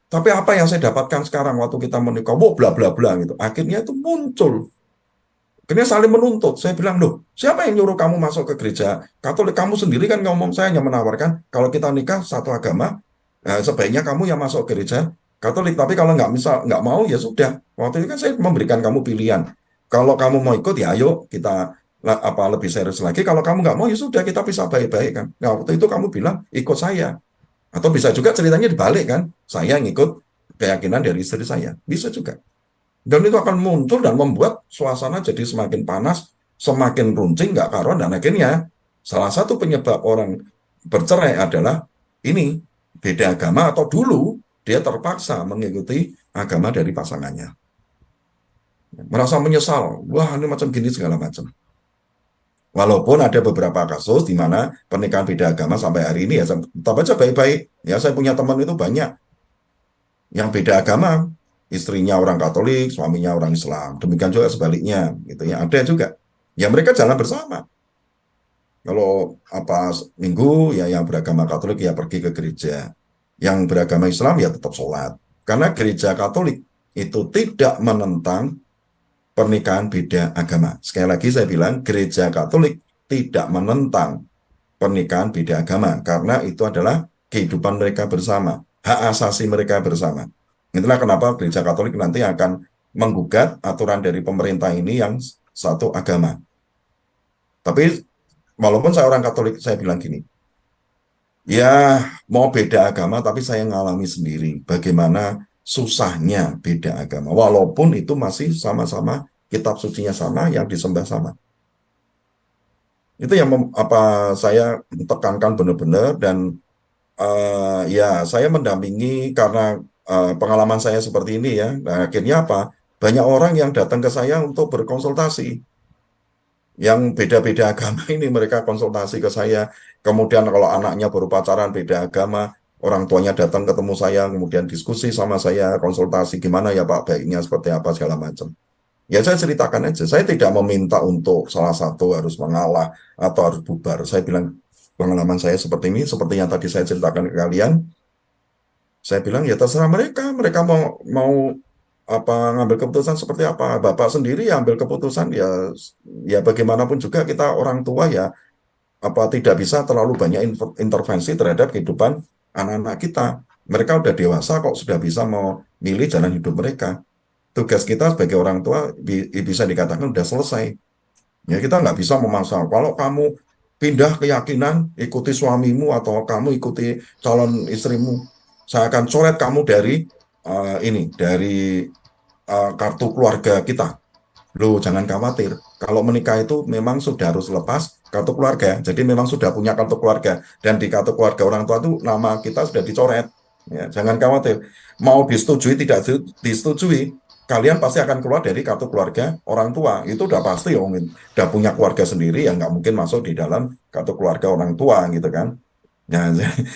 Speaker 1: Tapi apa yang saya dapatkan sekarang waktu kita menikah, bla bla bla gitu. Akhirnya itu muncul. Akhirnya saling menuntut. Saya bilang, loh, siapa yang nyuruh kamu masuk ke gereja Katolik? Kamu sendiri kan ngomong, saya hanya menawarkan, kalau kita nikah satu agama, sebaiknya kamu yang masuk ke gereja Katolik. Tapi kalau nggak mau, ya sudah. Waktu itu kan saya memberikan kamu pilihan. Kalau kamu mau ikut, ya ayo kita lebih serius lagi. Kalau kamu nggak mau, ya sudah, kita pisah baik-baik kan. Nah, waktu itu kamu bilang, ikut saya. Atau bisa juga ceritanya dibalik kan. Saya ngikut keyakinan dari istri saya. Bisa juga. Dan itu akan muncul dan membuat suasana jadi semakin panas, semakin runcing, nggak karuan, dan akhirnya salah satu penyebab orang bercerai adalah ini, beda agama atau dulu dia terpaksa mengikuti agama dari pasangannya. Merasa menyesal, wah ini macam gini segala macam. Walaupun ada beberapa kasus di mana pernikahan beda agama sampai hari ini ya tetap aja baik-baik. Ya saya punya teman itu banyak yang beda agama, istrinya orang Katolik, suaminya orang Islam. Demikian juga sebaliknya, gitu ya. Ada juga. Ya mereka jalan bersama. Kalau minggu ya yang beragama Katolik ya pergi ke gereja. Yang beragama Islam ya tetap sholat. Karena gereja Katolik itu tidak menentang pernikahan beda agama. Sekali lagi saya bilang gereja Katolik tidak menentang pernikahan beda agama karena itu adalah kehidupan mereka bersama, hak asasi mereka bersama. Itulah kenapa gereja Katolik nanti akan menggugat aturan dari pemerintah ini yang satu agama. Tapi walaupun saya orang Katolik, saya bilang gini, ya mau beda agama tapi saya ngalami sendiri bagaimana susahnya beda agama. Walaupun itu masih sama-sama kitab sucinya sama, yang disembah sama. Itu yang saya tekankan benar-benar dan ya saya mendampingi karena pengalaman saya seperti ini ya. Nah, akhirnya banyak orang yang datang ke saya untuk berkonsultasi. Yang beda-beda agama ini mereka konsultasi ke saya. Kemudian kalau anaknya baru pacaran beda agama, orang tuanya datang ketemu saya, kemudian diskusi sama saya, konsultasi gimana ya Pak, baiknya seperti apa segala macam. Ya saya ceritakan aja, saya tidak meminta untuk salah satu harus mengalah atau harus bubar. Saya bilang pengalaman saya seperti ini, seperti yang tadi saya ceritakan ke kalian. Saya bilang ya terserah mereka, mereka mau apa ngambil keputusan seperti apa. Bapak sendiri ya ambil keputusan ya bagaimanapun juga kita orang tua ya apa tidak bisa terlalu banyak intervensi terhadap kehidupan anak-anak kita. Mereka udah dewasa kok sudah bisa memilih jalan hidup mereka. Tugas kita sebagai orang tua bisa dikatakan udah selesai. Ya kita nggak bisa memaksa. Kalau kamu pindah keyakinan, ikuti suamimu atau kamu ikuti calon istrimu, saya akan coret kamu dari dari kartu keluarga kita. Loh, jangan khawatir. Kalau menikah itu memang sudah harus lepas kartu keluarga. Jadi memang sudah punya kartu keluarga. Dan di kartu keluarga orang tua itu nama kita sudah dicoret. Ya, jangan khawatir. Mau disetujui, tidak disetujui, kalian pasti akan keluar dari kartu keluarga orang tua. Itu udah pasti, udah punya keluarga sendiri, ya nggak mungkin masuk di dalam kartu keluarga orang tua, gitu kan. Ya,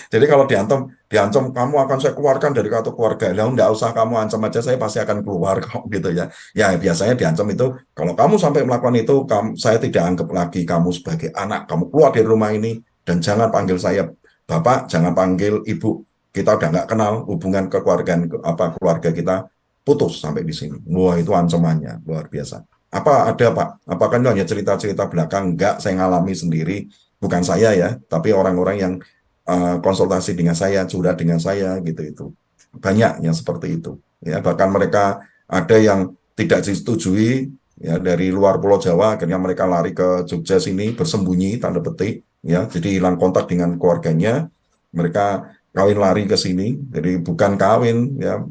Speaker 1: jadi kalau diancam kamu akan saya keluarkan dari kartu keluarga, lah nggak usah kamu ancam aja, saya pasti akan keluar kok gitu ya. Ya biasanya diancam itu kalau kamu sampai melakukan itu, saya tidak anggap lagi kamu sebagai anak, kamu keluar dari rumah ini dan jangan panggil saya bapak, jangan panggil ibu, kita udah nggak kenal, hubungan kekeluargaan keluarga kita putus sampai di sini. Wah itu ancamannya luar biasa. Apa ada Pak? Apakah itu hanya cerita-cerita belakang? Enggak, saya ngalami sendiri, bukan saya ya, tapi orang-orang yang konsultasi dengan saya, curhat dengan saya gitu itu. Banyak yang seperti itu. Ya, bahkan mereka ada yang tidak disetujui ya dari luar Pulau Jawa, akhirnya mereka lari ke Jogja sini bersembunyi tanda petik ya, jadi hilang kontak dengan keluarganya. Mereka kawin lari ke sini, jadi bukan kawin ya.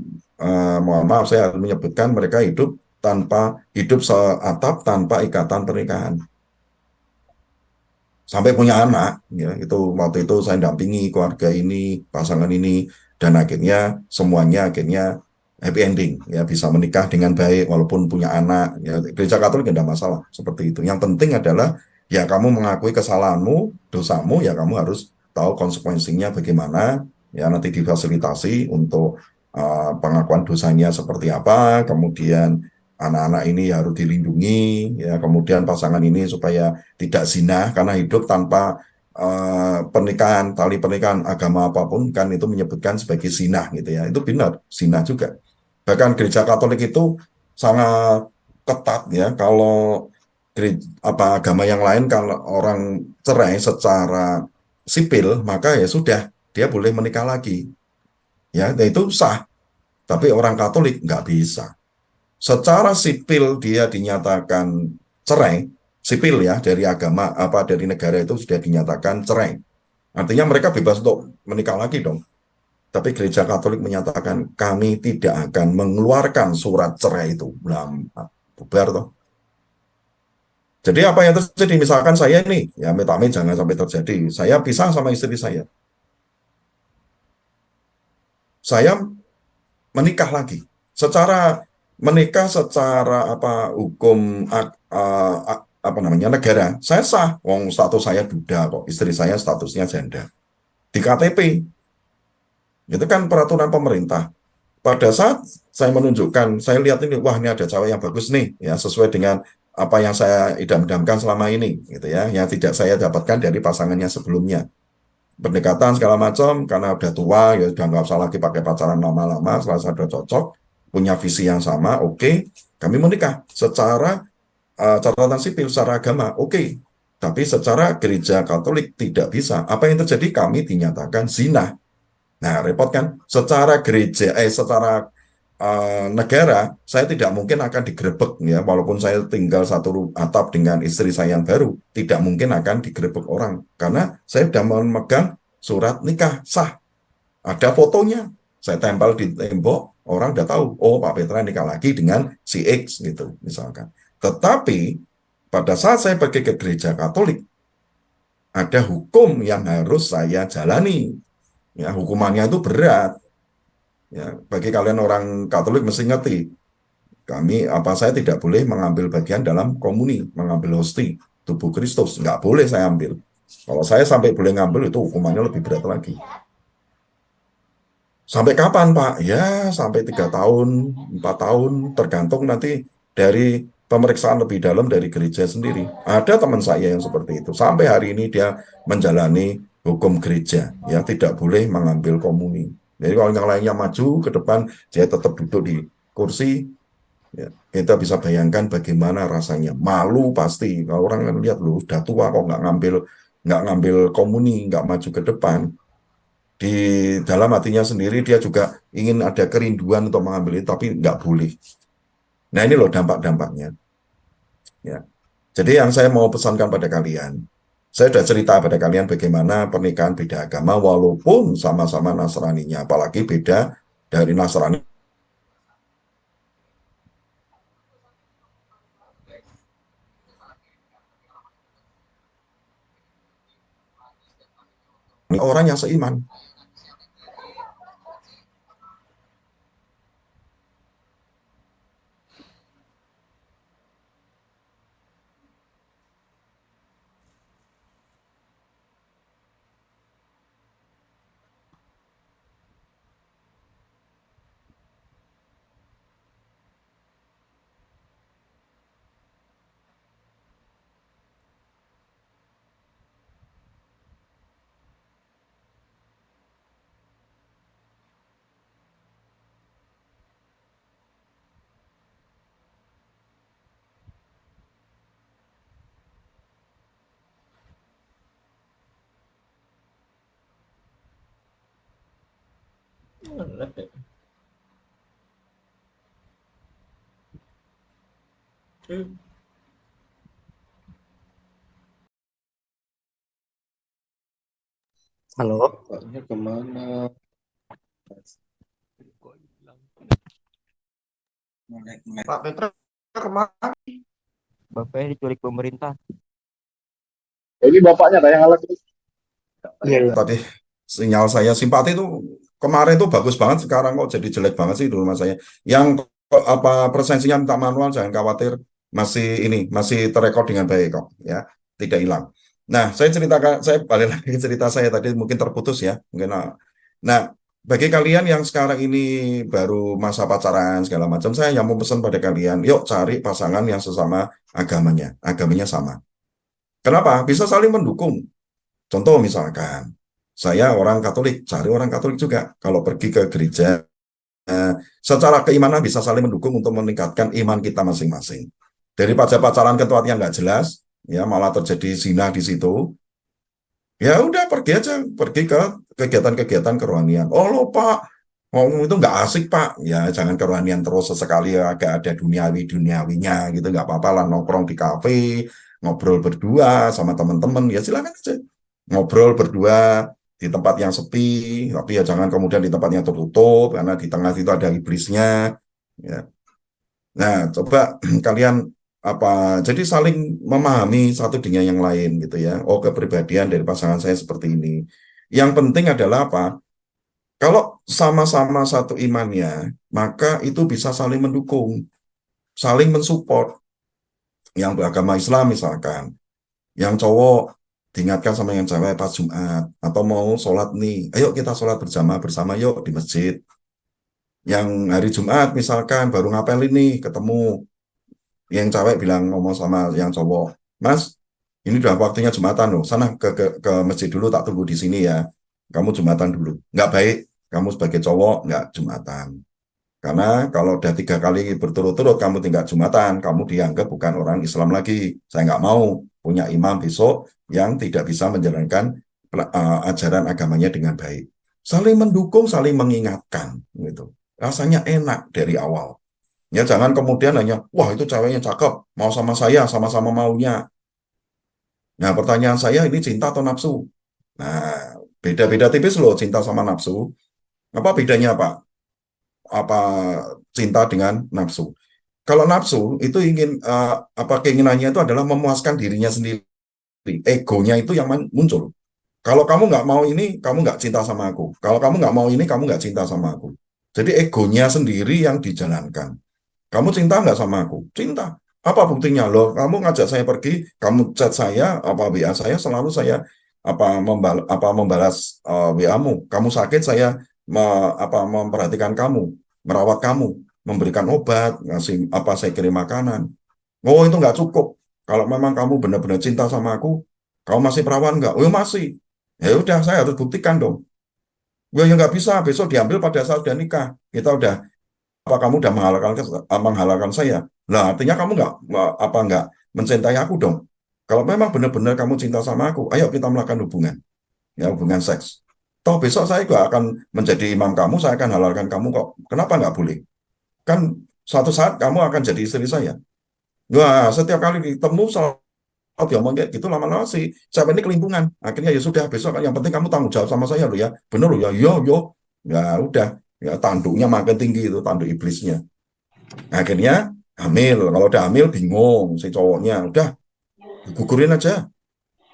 Speaker 1: Mohon maaf saya harus menyebutkan mereka hidup seatap tanpa ikatan pernikahan. Sampai punya anak, ya itu waktu itu saya dampingi keluarga ini, pasangan ini, dan akhirnya semuanya akhirnya happy ending, ya bisa menikah dengan baik walaupun punya anak. Ya gereja Katolik tidak ada masalah seperti itu. Yang penting adalah ya kamu mengakui kesalahanmu, dosamu, ya kamu harus tahu konsekuensinya bagaimana. Ya nanti difasilitasi untuk pengakuan dosanya seperti apa, kemudian anak-anak ini harus dilindungi, ya kemudian pasangan ini supaya tidak zina karena hidup tanpa pernikahan, tali pernikahan agama apapun kan itu menyebutkan sebagai zina gitu ya, itu benar zina juga. Bahkan gereja Katolik itu sangat ketat ya, kalau agama yang lain kalau orang cerai secara sipil maka ya sudah dia boleh menikah lagi, ya itu sah. Tapi orang Katolik nggak bisa. Secara sipil dia dinyatakan cerai, sipil ya dari agama dari negara itu sudah dinyatakan cerai. Artinya mereka bebas untuk menikah lagi dong. Tapi gereja Katolik menyatakan kami tidak akan mengeluarkan surat cerai itu. Bubar toh. Jadi apa yang terjadi? Misalkan saya nih, ya amit-amit jangan sampai terjadi. Saya pisah sama istri saya. Saya menikah lagi. Menikah secara hukum negara, saya sah. Wong status saya duda kok, istri saya statusnya janda. Di KTP itu kan peraturan pemerintah. Pada saat saya menunjukkan, saya lihat ini, wah ini ada cewek yang bagus nih, ya sesuai dengan apa yang saya idam-idamkan selama ini, gitu ya, yang tidak saya dapatkan dari pasangannya sebelumnya. Pendekatan segala macam, karena udah tua, ya udah nggak usah lagi pakai pacaran lama-lama, setelah saya udah cocok, punya visi yang sama, oke, kami menikah secara catatan sipil, secara agama, oke. Tapi secara gereja Katolik tidak bisa. Apa yang terjadi? Kami dinyatakan zina. Nah, repot kan? Secara negara, saya tidak mungkin akan digerebek ya, walaupun saya tinggal satu atap dengan istri saya yang baru, tidak mungkin akan digerebek orang karena saya sudah memegang surat nikah sah. Ada fotonya, saya tempel di tembok, orang udah tahu, oh Pak Petra nikah lagi dengan si X gitu misalkan. Tetapi pada saat saya pergi ke gereja Katolik, ada hukum yang harus saya jalani. Ya, hukumannya itu berat. Ya, bagi kalian orang Katolik mesti ngerti. Saya tidak boleh mengambil bagian dalam komuni, mengambil hosti tubuh Kristus, nggak boleh saya ambil. Kalau saya sampai boleh ngambil itu hukumannya lebih berat lagi. Sampai kapan, Pak? Ya, sampai 3 tahun, 4 tahun, tergantung nanti dari pemeriksaan lebih dalam dari gereja sendiri. Ada teman saya yang seperti itu. Sampai hari ini dia menjalani hukum gereja, ya tidak boleh mengambil komuni. Jadi kalau yang lainnya maju ke depan, dia tetap duduk di kursi. Ya, kita bisa bayangkan bagaimana rasanya. Malu pasti. Kalau orang kan lihat lu udah tua kok nggak ngambil komuni, nggak maju ke depan. Di dalam hatinya sendiri dia juga ingin ada kerinduan untuk mengambil itu, tapi nggak boleh. Nah ini loh dampak-dampaknya. Ya. Jadi yang saya mau pesankan pada kalian, saya sudah cerita pada kalian bagaimana pernikahan beda agama walaupun sama-sama Nasraninya, apalagi beda dari Nasrani. Orang yang seiman.
Speaker 8: Halo,
Speaker 3: Bapaknya kemana? Pak Petra kemana?
Speaker 8: bapaknya diculik pemerintah.
Speaker 9: Jadi bapaknya ada yang alat itu.
Speaker 8: Iya, iya.
Speaker 1: Tadi sinyal saya simpati itu kemarin itu bagus banget, sekarang kok jadi jelek banget sih di rumah saya. Yang apa presensinya minta manual, jangan khawatir, masih terrekod dengan baik kok, ya, tidak hilang. Nah, saya balik lagi ke cerita saya tadi mungkin terputus ya, mungkin. Nah, bagi kalian yang sekarang ini baru masa pacaran segala macam, saya yang mau pesan pada kalian, yuk cari pasangan yang sesama agamanya sama. Kenapa? Bisa saling mendukung. Contoh misalkan, saya orang Katolik, cari orang Katolik juga. Kalau pergi ke gereja, secara keimanan bisa saling mendukung untuk meningkatkan iman kita masing-masing. Daripada pacaran ke tempat yang nggak jelas, ya malah terjadi zina di situ. Ya udah pergi ke kegiatan-kegiatan kerohanian. Oh lo Pak, ngomong itu nggak asik Pak. Ya jangan kerohanian terus, sesekali agak ada duniawinya gitu, nggak apa-apa lah, nongkrong di kafe, ngobrol berdua sama teman-teman, ya silakan aja. Ngobrol berdua di tempat yang sepi, tapi ya jangan kemudian di tempat yang tertutup, karena di tengah itu ada iblisnya. Ya. Nah, coba kalian jadi saling memahami satu dengan yang lain gitu ya. Oh, kepribadian dari pasangan saya seperti ini. Yang penting adalah apa? Kalau sama-sama satu imannya, maka itu bisa saling mendukung, saling mensupport. Yang beragama Islam misalkan, yang cowok diingatkan sama yang cewek pas Jumat, atau mau sholat nih, ayo kita sholat bersama yuk di masjid. Yang hari Jumat misalkan baru ngapelin nih, ketemu, yang cewek bilang ngomong sama yang cowok, Mas, ini udah waktunya Jumatan loh, sana ke masjid dulu, tak tunggu di sini ya, kamu Jumatan dulu. Nggak baik, kamu sebagai cowok nggak Jumatan. Karena kalau udah 3 kali berturut-turut kamu tinggal Jumatan, kamu dianggap bukan orang Islam lagi. Saya nggak mau punya imam besok yang tidak bisa menjalankan ajaran agamanya dengan baik. Saling mendukung, saling mengingatkan, gitu. Rasanya enak dari awal. Ya jangan kemudian hanya, wah itu ceweknya cakep, mau sama saya, sama-sama maunya. Nah pertanyaan saya, ini cinta atau nafsu? Nah beda-beda tipis loh cinta sama nafsu. Apa bedanya Pak? Apa cinta dengan nafsu? Kalau nafsu itu ingin keinginannya itu adalah memuaskan dirinya sendiri, egonya itu yang muncul. Kalau kamu nggak mau ini, kamu nggak cinta sama aku. Kalau kamu nggak mau ini, kamu nggak cinta sama aku. Jadi egonya sendiri yang dijalankan. Kamu cinta nggak sama aku? Cinta. Apa buktinya loh? Kamu ngajak saya pergi, kamu chat saya, WA saya, selalu saya membalas WA-mu. Kamu sakit, saya memperhatikan kamu, merawat kamu, memberikan obat, ngasih saya kirim makanan. Oh, itu nggak cukup. Kalau memang kamu benar-benar cinta sama aku, kamu masih perawan nggak? Oh, masih. Ya udah, saya harus buktikan dong. Ya nggak bisa, besok diambil pada saat udah nikah. Kita udah, kamu udah menghalalkan saya. Nah, artinya kamu nggak mencintai aku dong. Kalau memang benar-benar kamu cinta sama aku, ayo kita melakukan hubungan. Ya, hubungan seks. Toh besok saya juga akan menjadi imam kamu, saya akan halalkan kamu kok. Kenapa nggak boleh? Kan suatu saat kamu akan jadi istri saya. Wah, setiap kali ketemu dia ngomong kayak gitu, lama-lama si cewek ini kelimpungan. Akhirnya ya sudah, besok yang penting kamu tanggung jawab sama saya loh ya. Bener loh ya, yo. Ya udah, ya tanduknya makin tinggi itu, tanduk iblisnya. Akhirnya hamil. Kalau udah hamil bingung si cowoknya. Udah, gugurin aja.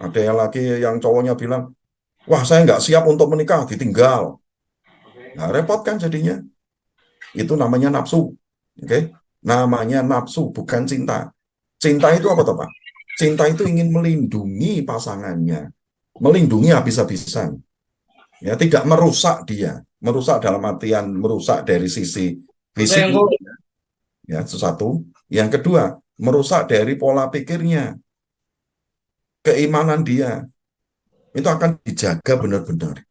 Speaker 1: Ada yang lagi yang cowoknya bilang, wah saya nggak siap untuk menikah, ditinggal. Nah, repot kan jadinya. Itu namanya nafsu. Oke? Namanya nafsu, bukan cinta. Cinta itu apa toh, Pak? Cinta itu ingin melindungi pasangannya. Melindungi habis-habisan. Ya, tidak merusak dia. Merusak dalam artian merusak dari sisi fisik. Ya, satu. Yang kedua, merusak dari pola pikirnya. Keimanan dia. Itu akan dijaga benar-benar.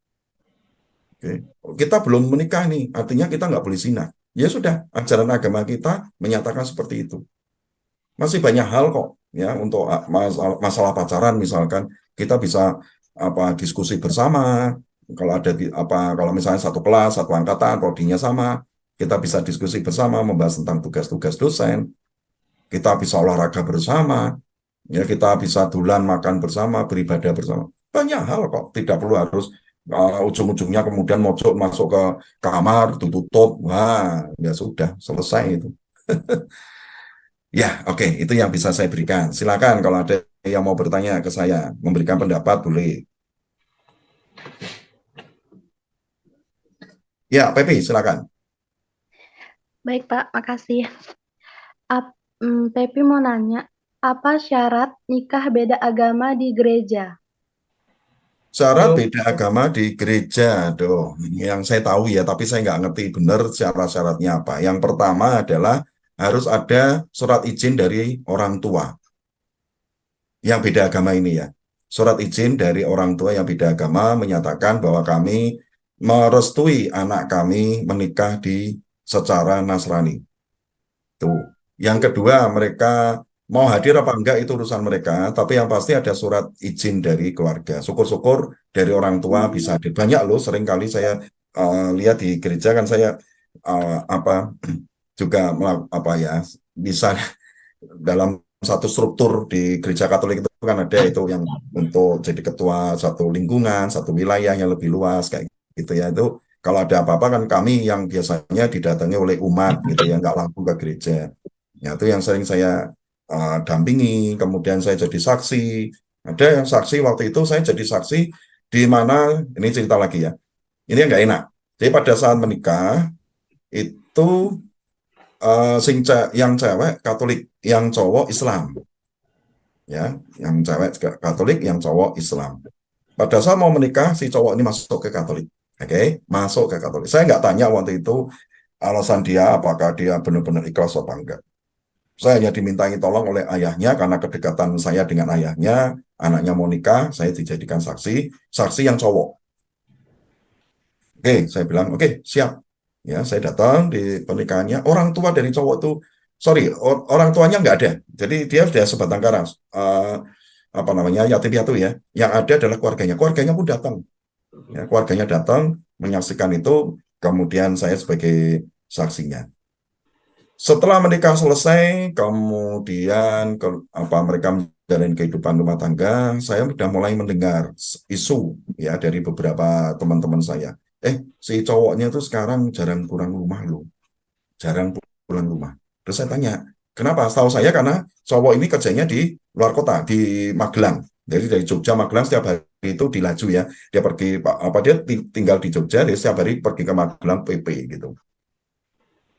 Speaker 1: Oke. Kita belum menikah nih, artinya kita nggak boleh zina. Ya sudah, ajaran agama kita menyatakan seperti itu. Masih banyak hal kok ya untuk masalah pacaran misalkan kita bisa diskusi bersama. Kalau ada kalau misalnya satu kelas, satu angkatan, prodinya sama, kita bisa diskusi bersama membahas tentang tugas-tugas dosen. Kita bisa olahraga bersama, ya kita bisa dulan makan bersama, beribadah bersama. Banyak hal kok, tidak perlu harus ujung-ujungnya kemudian masuk ke kamar, tutup, wah, ya sudah, selesai itu. Ya, oke, itu yang bisa saya berikan. Silakan kalau ada yang mau bertanya ke saya, memberikan pendapat, boleh. Ya, Pepi, silakan.
Speaker 10: Baik, Pak, makasih. Pepi mau nanya, apa syarat nikah beda agama di gereja?
Speaker 1: Syarat beda agama di gereja, yang saya tahu ya, tapi saya nggak ngerti benar syarat-syaratnya apa. Yang pertama adalah harus ada surat izin dari orang tua yang beda agama ini ya. Surat izin dari orang tua yang beda agama menyatakan bahwa kami merestui anak kami menikah secara Nasrani. Tuh. Yang kedua, mereka mau hadir apa enggak itu urusan mereka, tapi yang pasti ada surat izin dari keluarga. Syukur-syukur dari orang tua bisa hadir. Banyak loh, sering kali saya lihat di gereja kan saya juga bisa dalam satu struktur di gereja Katolik itu kan ada itu yang untuk jadi ketua satu lingkungan, satu wilayah yang lebih luas kayak gitu ya. Itu kalau ada apa-apa kan kami yang biasanya didatangi oleh umat gitu ya, nggak langsung ke gereja. Ya, itu yang sering saya dampingi, kemudian saya jadi saksi. Ada yang saksi waktu itu saya jadi saksi di mana, ini cerita lagi ya, ini nggak enak. Jadi pada saat menikah, itu yang cewek Katolik, yang cowok Islam. Ya, yang cewek Katolik, yang cowok Islam. Pada saat mau menikah, si cowok ini masuk ke Katolik. Oke, masuk ke Katolik. Saya nggak tanya waktu itu alasan dia, apakah dia benar-benar ikhlas apa enggak. Saya hanya dimintai tolong oleh ayahnya karena kedekatan saya dengan ayahnya, anaknya mau nikah, saya dijadikan saksi yang cowok. Oke, saya bilang, oke, siap. Ya, saya datang di pernikahannya. Orang tua dari cowok itu, orang tuanya nggak ada. Jadi dia sudah sebatang kara, yatim piatu ya. Yang ada adalah keluarganya. Keluarganya pun datang. Ya, keluarganya datang menyaksikan itu. Kemudian saya sebagai saksinya. Setelah menikah selesai, kemudian mereka menjalani kehidupan rumah tangga, saya sudah mulai mendengar isu ya dari beberapa teman-teman saya. Si cowoknya itu sekarang jarang pulang rumah loh, jarang pulang rumah. Terus saya tanya, kenapa? Setahu saya karena cowok ini kerjanya di luar kota, di Magelang. Jadi dari Jogja Magelang setiap hari itu dilaju ya. Dia pergi dia tinggal di Jogja, dia setiap hari pergi ke Magelang PP gitu.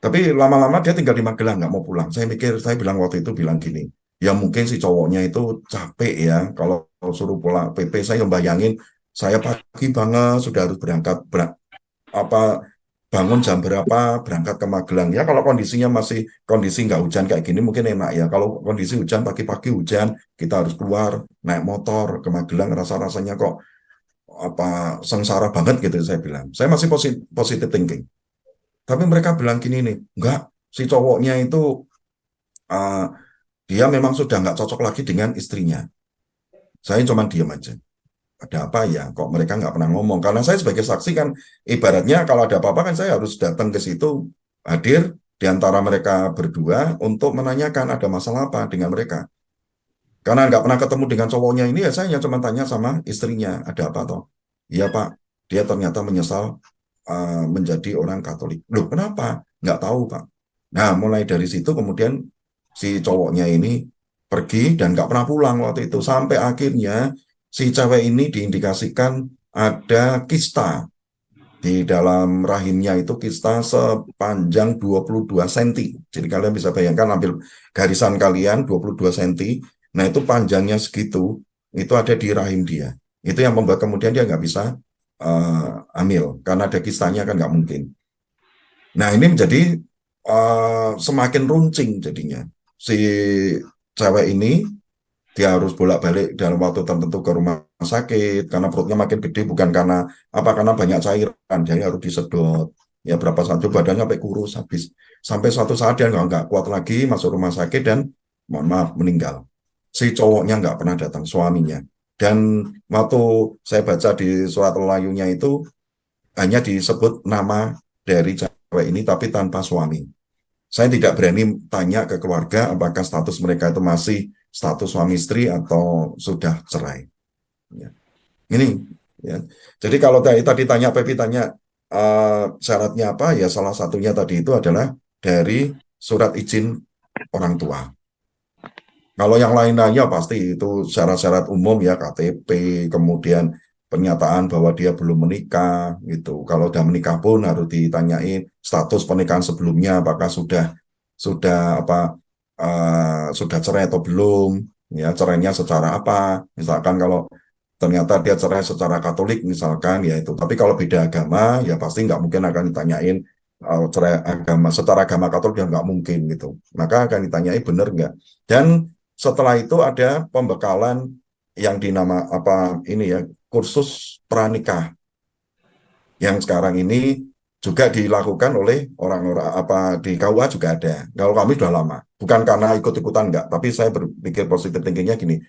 Speaker 1: Tapi lama-lama dia tinggal di Magelang, nggak mau pulang. Saya bilang waktu itu gini, ya mungkin si cowoknya itu capek ya, kalau suruh pulang PP, saya bayangin, saya pagi banget sudah harus berangkat apa bangun jam berapa, berangkat ke Magelang. Ya kalau kondisinya masih kondisi nggak hujan kayak gini mungkin enak ya. Kalau kondisi hujan pagi-pagi hujan, kita harus keluar naik motor ke Magelang, rasa-rasanya kok apa sengsara banget gitu saya bilang. Saya masih positive thinking. Tapi mereka bilang gini nih, enggak, si cowoknya itu uh, dia memang sudah nggak cocok lagi dengan istrinya. Saya cuma diam aja. Ada apa ya? Kok mereka nggak pernah ngomong? Karena saya sebagai saksi kan, ibaratnya kalau ada apa-apa kan saya harus datang ke situ, hadir di antara mereka berdua untuk menanyakan ada masalah apa dengan mereka. Karena nggak pernah ketemu dengan cowoknya ini, ya saya hanya cuma tanya sama istrinya, ada apa toh? Iya Pak, dia ternyata menyesal menjadi orang Katolik. Loh kenapa? Nggak tahu Pak. Nah mulai dari situ kemudian si cowoknya ini pergi dan nggak pernah pulang waktu itu. Sampai akhirnya si cewek ini diindikasikan ada kista di dalam rahimnya, itu kista sepanjang 22 cm. Jadi kalian bisa bayangkan ambil garisan kalian 22 cm. Nah itu panjangnya segitu, itu ada di rahim dia. Itu yang membuat kemudian dia nggak bisa hamil, karena ada kistanya kan nggak mungkin. Nah ini menjadi semakin runcing jadinya. Si cewek ini dia harus bolak-balik dalam waktu tertentu ke rumah sakit karena perutnya makin gede, bukan karena apa, karena banyak cairan, jadi harus disedot. Ya berapa saat itu badannya sampai kurus habis. Sampai suatu saat dia nggak kuat lagi, masuk rumah sakit dan mohon maaf meninggal. Si cowoknya nggak pernah datang, suaminya. Dan waktu saya baca di surat layunya itu hanya disebut nama dari cewek ini tapi tanpa suami. Saya tidak berani tanya ke keluarga apakah status mereka itu masih status suami istri atau sudah cerai. Ya. Ini, ya. Jadi kalau tadi tanya Pepi tanya syaratnya apa, ya salah satunya tadi itu adalah dari surat izin orang tua. Kalau yang lain-lainnya pasti itu syarat-syarat umum ya, KTP, kemudian pernyataan bahwa dia belum menikah gitu. Kalau udah menikah pun harus ditanyain status pernikahan sebelumnya, apakah sudah apa sudah cerai atau belum, ya cerainya secara apa. Misalkan kalau ternyata dia cerai secara Katolik misalkan, ya itu. Tapi kalau beda agama ya pasti nggak mungkin akan ditanyain cerai agama secara agama Katolik, ya nggak mungkin gitu. Maka akan ditanyai benar nggak. Dan setelah itu ada pembekalan yang dinama apa ini ya, kursus pranikah yang sekarang ini juga dilakukan oleh orang-orang apa di KUA juga ada. Kalau kami sudah lama, bukan karena ikut-ikutan enggak, tapi saya berpikir positif thinkingnya gini.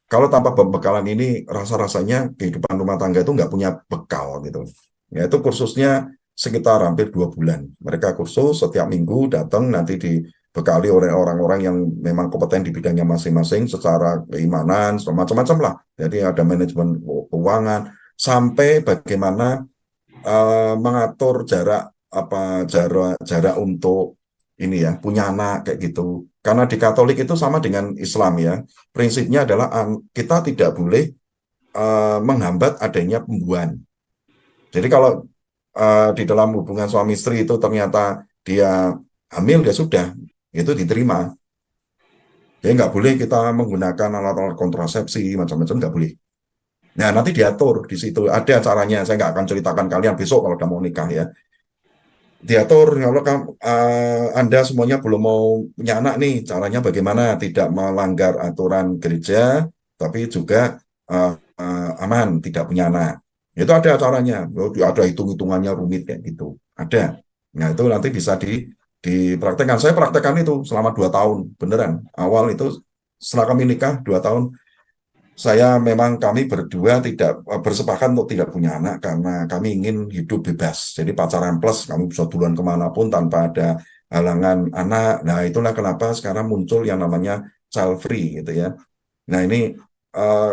Speaker 1: Kalau tanpa pembekalan ini rasa-rasanya kehidupan rumah tangga itu nggak punya bekal gitu. Ya itu kursusnya sekitar hampir 2 bulan. Mereka kursus setiap minggu datang, nanti dibekali oleh orang-orang yang memang kompeten di bidangnya masing-masing secara keimanan, macam-macam lah. Jadi ada manajemen keuangan sampai bagaimana mengatur jarak untuk ini ya punya anak kayak gitu. Karena di Katolik itu sama dengan Islam ya. Prinsipnya adalah kita tidak boleh menghambat adanya pembuahan. Jadi kalau di dalam hubungan suami istri itu ternyata dia hamil, dia sudah itu diterima. Jadi nggak boleh kita menggunakan alat-alat kontrasepsi macam-macam, nggak boleh. Nah, nanti diatur di situ. Ada caranya, saya nggak akan ceritakan kalian besok kalau udah mau nikah ya. Diatur, kalau Anda semuanya belum mau punya anak nih, caranya bagaimana? Tidak melanggar aturan gereja, tapi juga aman, tidak punya anak. Itu ada caranya, ada hitung-hitungannya rumit kayak gitu. Ada. Nah, itu nanti bisa dipraktekkan. Saya praktekkan itu selama 2 tahun, beneran. Awal itu setelah kami nikah 2 tahun, kami berdua tidak bersepakat untuk tidak punya anak karena kami ingin hidup bebas. Jadi pacaran plus, kami bisa duluan kemanapun tanpa ada halangan anak. Nah itulah kenapa sekarang muncul yang namanya child free gitu ya. Nah ini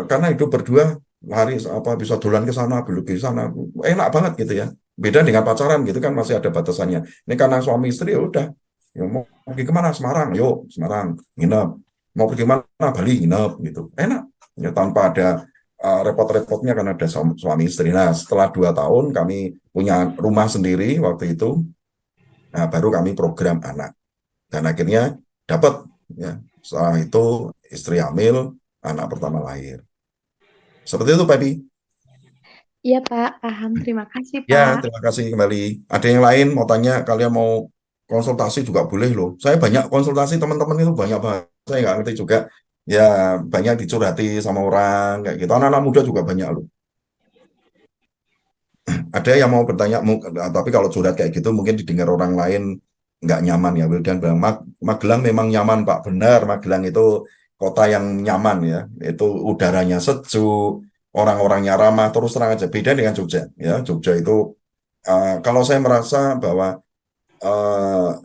Speaker 1: karena hidup berdua, lari apa bisa duluan ke sana, belum ke sana, enak banget gitu ya. Beda dengan pacaran gitu kan masih ada batasannya. Ini karena suami istri ya udah, ya, mau pergi kemana? Semarang, yuk Semarang nginep. Mau pergi mana? Bali nginep gitu, enak. Ya, tanpa ada repot-repotnya karena ada suami istri. Nah, setelah 2 tahun kami punya rumah sendiri waktu itu, nah baru kami program anak. Dan akhirnya dapat, ya. Setelah itu istri hamil, anak pertama lahir. Seperti itu, Pak Edi.
Speaker 10: Iya, Pak. Paham. Terima kasih,
Speaker 1: Ya,
Speaker 10: Pak.
Speaker 1: terima kasih kembali. Ada yang lain mau tanya, kalian mau konsultasi juga boleh loh. Saya banyak konsultasi teman-teman itu banyak banget. Saya nggak ngerti juga. Ya, banyak dicurhati sama orang kayak gitu. Anak-anak muda juga banyak loh. Ada yang mau bertanya, tapi kalau curhat kayak gitu mungkin didengar orang lain nggak nyaman ya. Wildan bilang, Magelang memang nyaman Pak. Benar, Magelang itu kota yang nyaman ya. Itu udaranya sejuk, orang-orangnya ramah. Terus terang aja, beda dengan Jogja. Ya, Jogja itu kalau saya merasa bahwa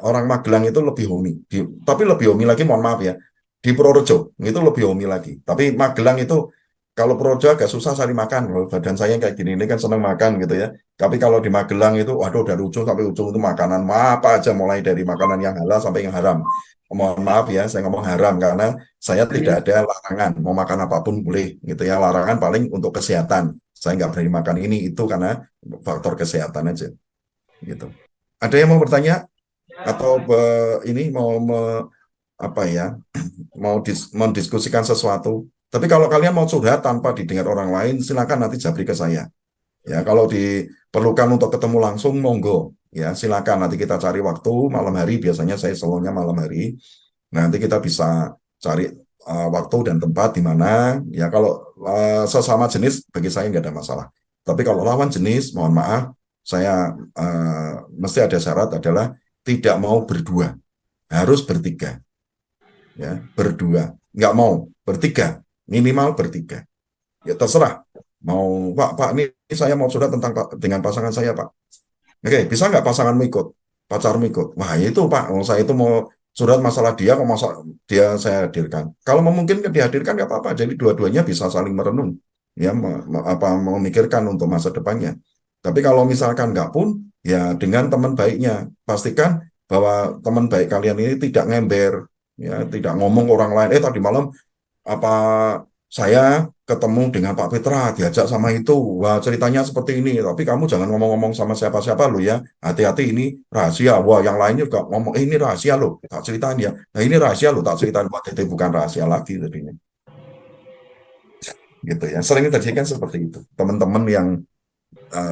Speaker 1: orang Magelang itu lebih homey, tapi lebih homey lagi, mohon maaf ya, di Purworejo itu lebih homey lagi. Tapi Magelang itu kalau Purworejo agak susah cari makan. Kalau badan saya kayak gini ini kan seneng makan gitu ya. Tapi kalau di Magelang itu, waduh dari ujung sampai ujung itu makanan apa aja, mulai dari makanan yang halal sampai yang haram. Mohon maaf ya, saya ngomong haram karena saya tidak ada larangan mau makan apapun boleh gitu ya. Larangan paling untuk kesehatan. Saya nggak berani makan ini itu karena faktor kesehatan aja gitu. Ada yang mau bertanya atau ini mau apa ya, mau mendiskusikan sesuatu. Tapi kalau kalian mau curhat tanpa didengar orang lain, silakan nanti japri ke saya. Ya, kalau diperlukan untuk ketemu langsung, monggo. Ya, silakan nanti kita cari waktu malam hari. Biasanya saya selalunya malam hari. Nanti kita bisa cari waktu dan tempat di mana. Ya, kalau sesama jenis bagi saya nggak ada masalah. Tapi kalau lawan jenis, mohon maaf, saya mesti ada syarat adalah tidak mau berdua, harus bertiga. Ya, berdua, nggak mau bertiga, minimal bertiga. Ya terserah, mau Pak, ini saya mau sudah tentang dengan pasangan saya Pak. Oke, bisa nggak pasanganmu ikut, pacarmu ikut? Wah itu Pak, saya itu mau surat masalah dia, mau masalah dia saya hadirkan. Kalau memungkinkan dihadirkan nggak apa-apa. Jadi dua-duanya bisa saling merenung, ya memikirkan untuk masa depannya. Tapi kalau misalkan nggak pun, ya dengan teman baiknya pastikan bahwa teman baik kalian ini tidak ngember, ya tidak ngomong orang lain. Tadi malam apa saya ketemu dengan Pak Petra, diajak sama itu, wah ceritanya seperti ini, tapi kamu jangan ngomong-ngomong sama siapa-siapa lo ya, hati-hati ini rahasia, wah yang lainnya juga ngomong, ini rahasia lo, tak ceritain ya, nah ini rahasia lo, tak ceritain, Pak Tete bukan rahasia lagi tadinya, gitu ya, sering terjadi kan seperti itu, teman-teman yang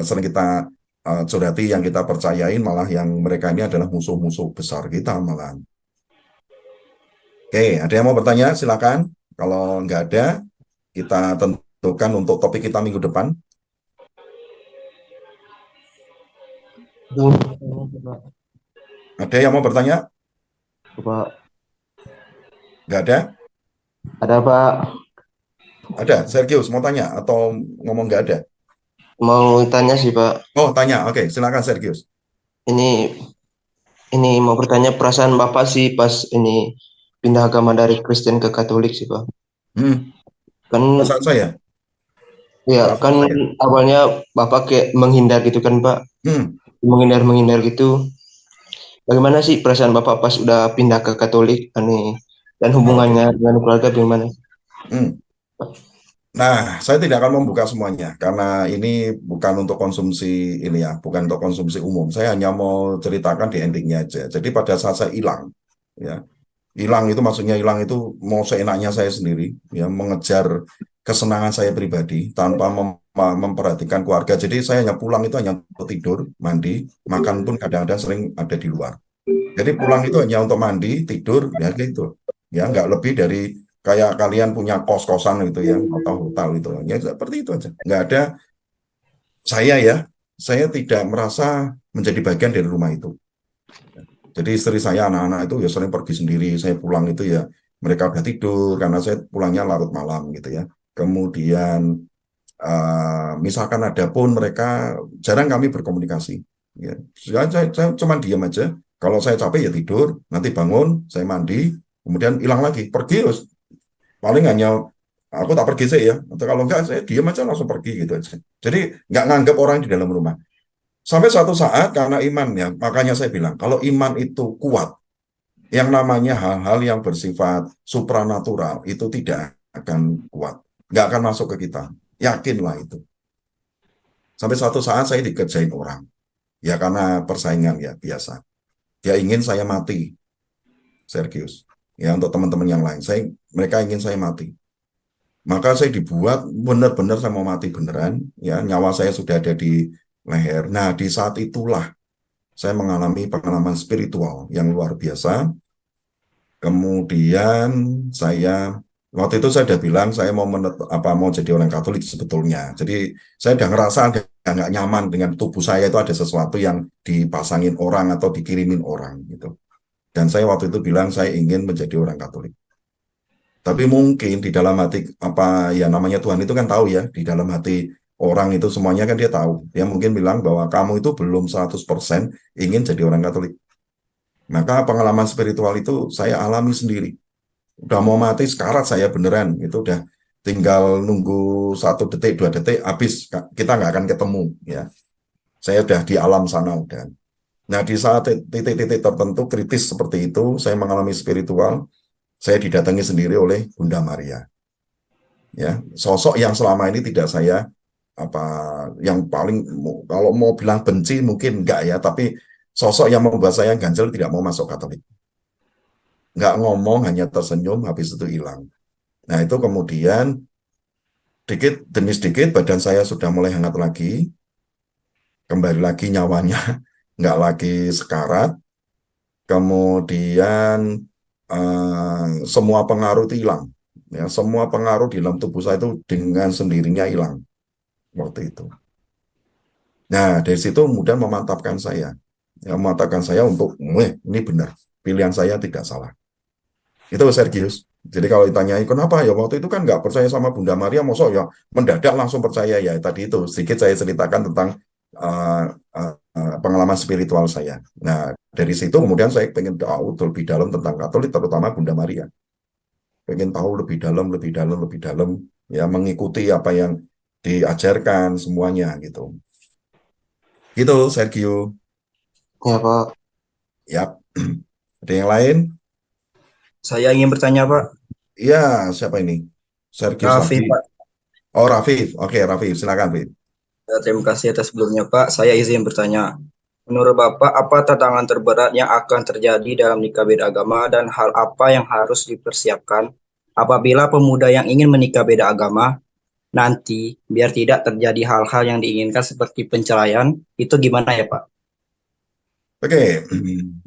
Speaker 1: sering kita curhati, yang kita percayain, malah yang mereka ini adalah musuh-musuh besar kita malah. Oke, ada yang mau bertanya, silakan, kalau nggak ada, kita tentukan untuk topik kita minggu depan. Ada yang mau bertanya?
Speaker 3: Pak.
Speaker 1: Nggak ada?
Speaker 3: Ada, Pak.
Speaker 1: Ada, Sergius mau tanya atau ngomong nggak ada?
Speaker 3: Mau tanya sih, Pak.
Speaker 1: Oh, tanya. Oke, silakan Sergius.
Speaker 3: Ini mau bertanya perasaan Bapak sih pas ini pindah agama dari Kristen ke Katolik sih, Pak. Kan
Speaker 1: Perasaan saya?
Speaker 3: ya
Speaker 1: Perasaan
Speaker 3: kan
Speaker 1: saya.
Speaker 3: awalnya Bapak kayak menghindar gitu kan, Pak. Menghindar gitu. Bagaimana sih perasaan Bapak pas udah pindah ke Katolik dan hubungannya dengan keluarga bagaimana?
Speaker 1: Nah, saya tidak akan membuka semuanya karena ini bukan untuk konsumsi ini ya, bukan untuk konsumsi umum. Saya hanya mau ceritakan di endingnya aja. Jadi pada saat saya hilang, ya, hilang itu maksudnya hilang itu mau seenaknya saya sendiri, ya, mengejar kesenangan saya pribadi tanpa memperhatikan keluarga. Jadi saya hanya pulang itu hanya untuk tidur, mandi, makan pun kadang-kadang sering ada di luar. Jadi pulang itu hanya untuk mandi, tidur, ya gitu. Ya nggak lebih dari kayak kalian punya kos-kosan gitu ya, atau hotel itu. Ya seperti itu aja. Nggak ada, saya tidak merasa menjadi bagian dari rumah itu. Jadi istri saya, anak-anak itu ya sering pergi sendiri. Saya pulang itu ya mereka udah tidur karena saya pulangnya larut malam gitu ya. Kemudian misalkan ada pun mereka jarang kami berkomunikasi. Ya, saya cuma diam aja. Kalau saya capek ya tidur, nanti bangun, saya mandi, kemudian hilang lagi, pergi terus. Paling hanya aku tak pergi sih ya, atau kalau enggak saya diam aja langsung pergi gitu aja. Jadi nggak nganggap orang di dalam rumah. Sampai suatu saat karena iman ya, makanya saya bilang kalau iman itu kuat, yang namanya hal-hal yang bersifat supranatural itu tidak akan kuat, nggak akan masuk ke kita, yakinlah itu. Sampai suatu saat saya dikerjain orang, ya karena persaingan ya biasa. Dia ingin saya mati, Sergius. Ya untuk teman-teman yang lain, mereka ingin saya mati. Maka saya dibuat benar-benar saya mau mati beneran, ya nyawa saya sudah ada di leher. Nah, di saat itulah saya mengalami pengalaman spiritual yang luar biasa. Kemudian waktu itu saya udah bilang saya mau jadi orang Katolik sebetulnya. Jadi saya udah ngerasa nggak nyaman dengan tubuh saya itu ada sesuatu yang dipasangin orang atau dikirimin orang gitu. Dan saya waktu itu bilang saya ingin menjadi orang Katolik. Tapi mungkin di dalam hati apa ya namanya Tuhan itu kan tahu ya, di dalam hati orang itu semuanya kan dia tahu. Dia mungkin bilang bahwa kamu itu belum 100% ingin jadi orang Katolik. Maka pengalaman spiritual itu saya alami sendiri. Udah mau mati sekarat saya beneran. Itu udah tinggal nunggu 1 detik, 2 detik, habis. Kita nggak akan ketemu. Ya, saya udah di alam sana udah. Nah, di saat titik-titik tertentu kritis seperti itu, saya mengalami spiritual. Saya didatangi sendiri oleh Bunda Maria. Ya, sosok yang selama ini tidak saya yang paling kalau mau bilang benci mungkin enggak ya, tapi sosok yang membuat saya ganjel tidak mau masuk Katolik. Enggak ngomong, hanya tersenyum, habis itu hilang. Nah, itu kemudian sedikit demi sedikit badan saya sudah mulai hangat lagi, kembali lagi nyawanya, enggak lagi sekarat, kemudian semua pengaruh itu hilang. Ya, semua pengaruh di dalam tubuh saya itu dengan sendirinya hilang waktu itu. Nah, dari situ kemudian memantapkan saya. Ya, memantapkan saya untuk, ini benar, pilihan saya tidak salah. Itu Sergius. Jadi kalau ditanyai, kenapa ya waktu itu kan nggak percaya sama Bunda Maria, masa ya mendadak langsung percaya ya. Tadi itu sedikit saya ceritakan tentang pengalaman spiritual saya. Nah, dari situ kemudian saya pengen tahu lebih dalam tentang Katolik, terutama Bunda Maria. Pengen tahu lebih dalam, lebih dalam, lebih dalam, ya mengikuti apa yang diajarkan semuanya gitu. Gitu, Sergio.
Speaker 2: Ya, Pak.
Speaker 1: Yap. Ada yang lain?
Speaker 11: Saya ingin bertanya, Pak.
Speaker 1: Iya, siapa ini? Sergio
Speaker 11: Raffi,
Speaker 1: lagi.
Speaker 11: Pak.
Speaker 1: Oh, Rafif. Oke, Rafif, silakan, Rafif.
Speaker 11: Terima kasih atas sebelumnya, Pak. Saya izin bertanya. Menurut Bapak, apa tantangan terberat yang akan terjadi dalam nikah beda agama dan hal apa yang harus dipersiapkan apabila pemuda yang ingin menikah beda agama nanti biar tidak terjadi hal-hal yang diinginkan seperti perceraian, itu gimana ya, Pak?
Speaker 1: Oke,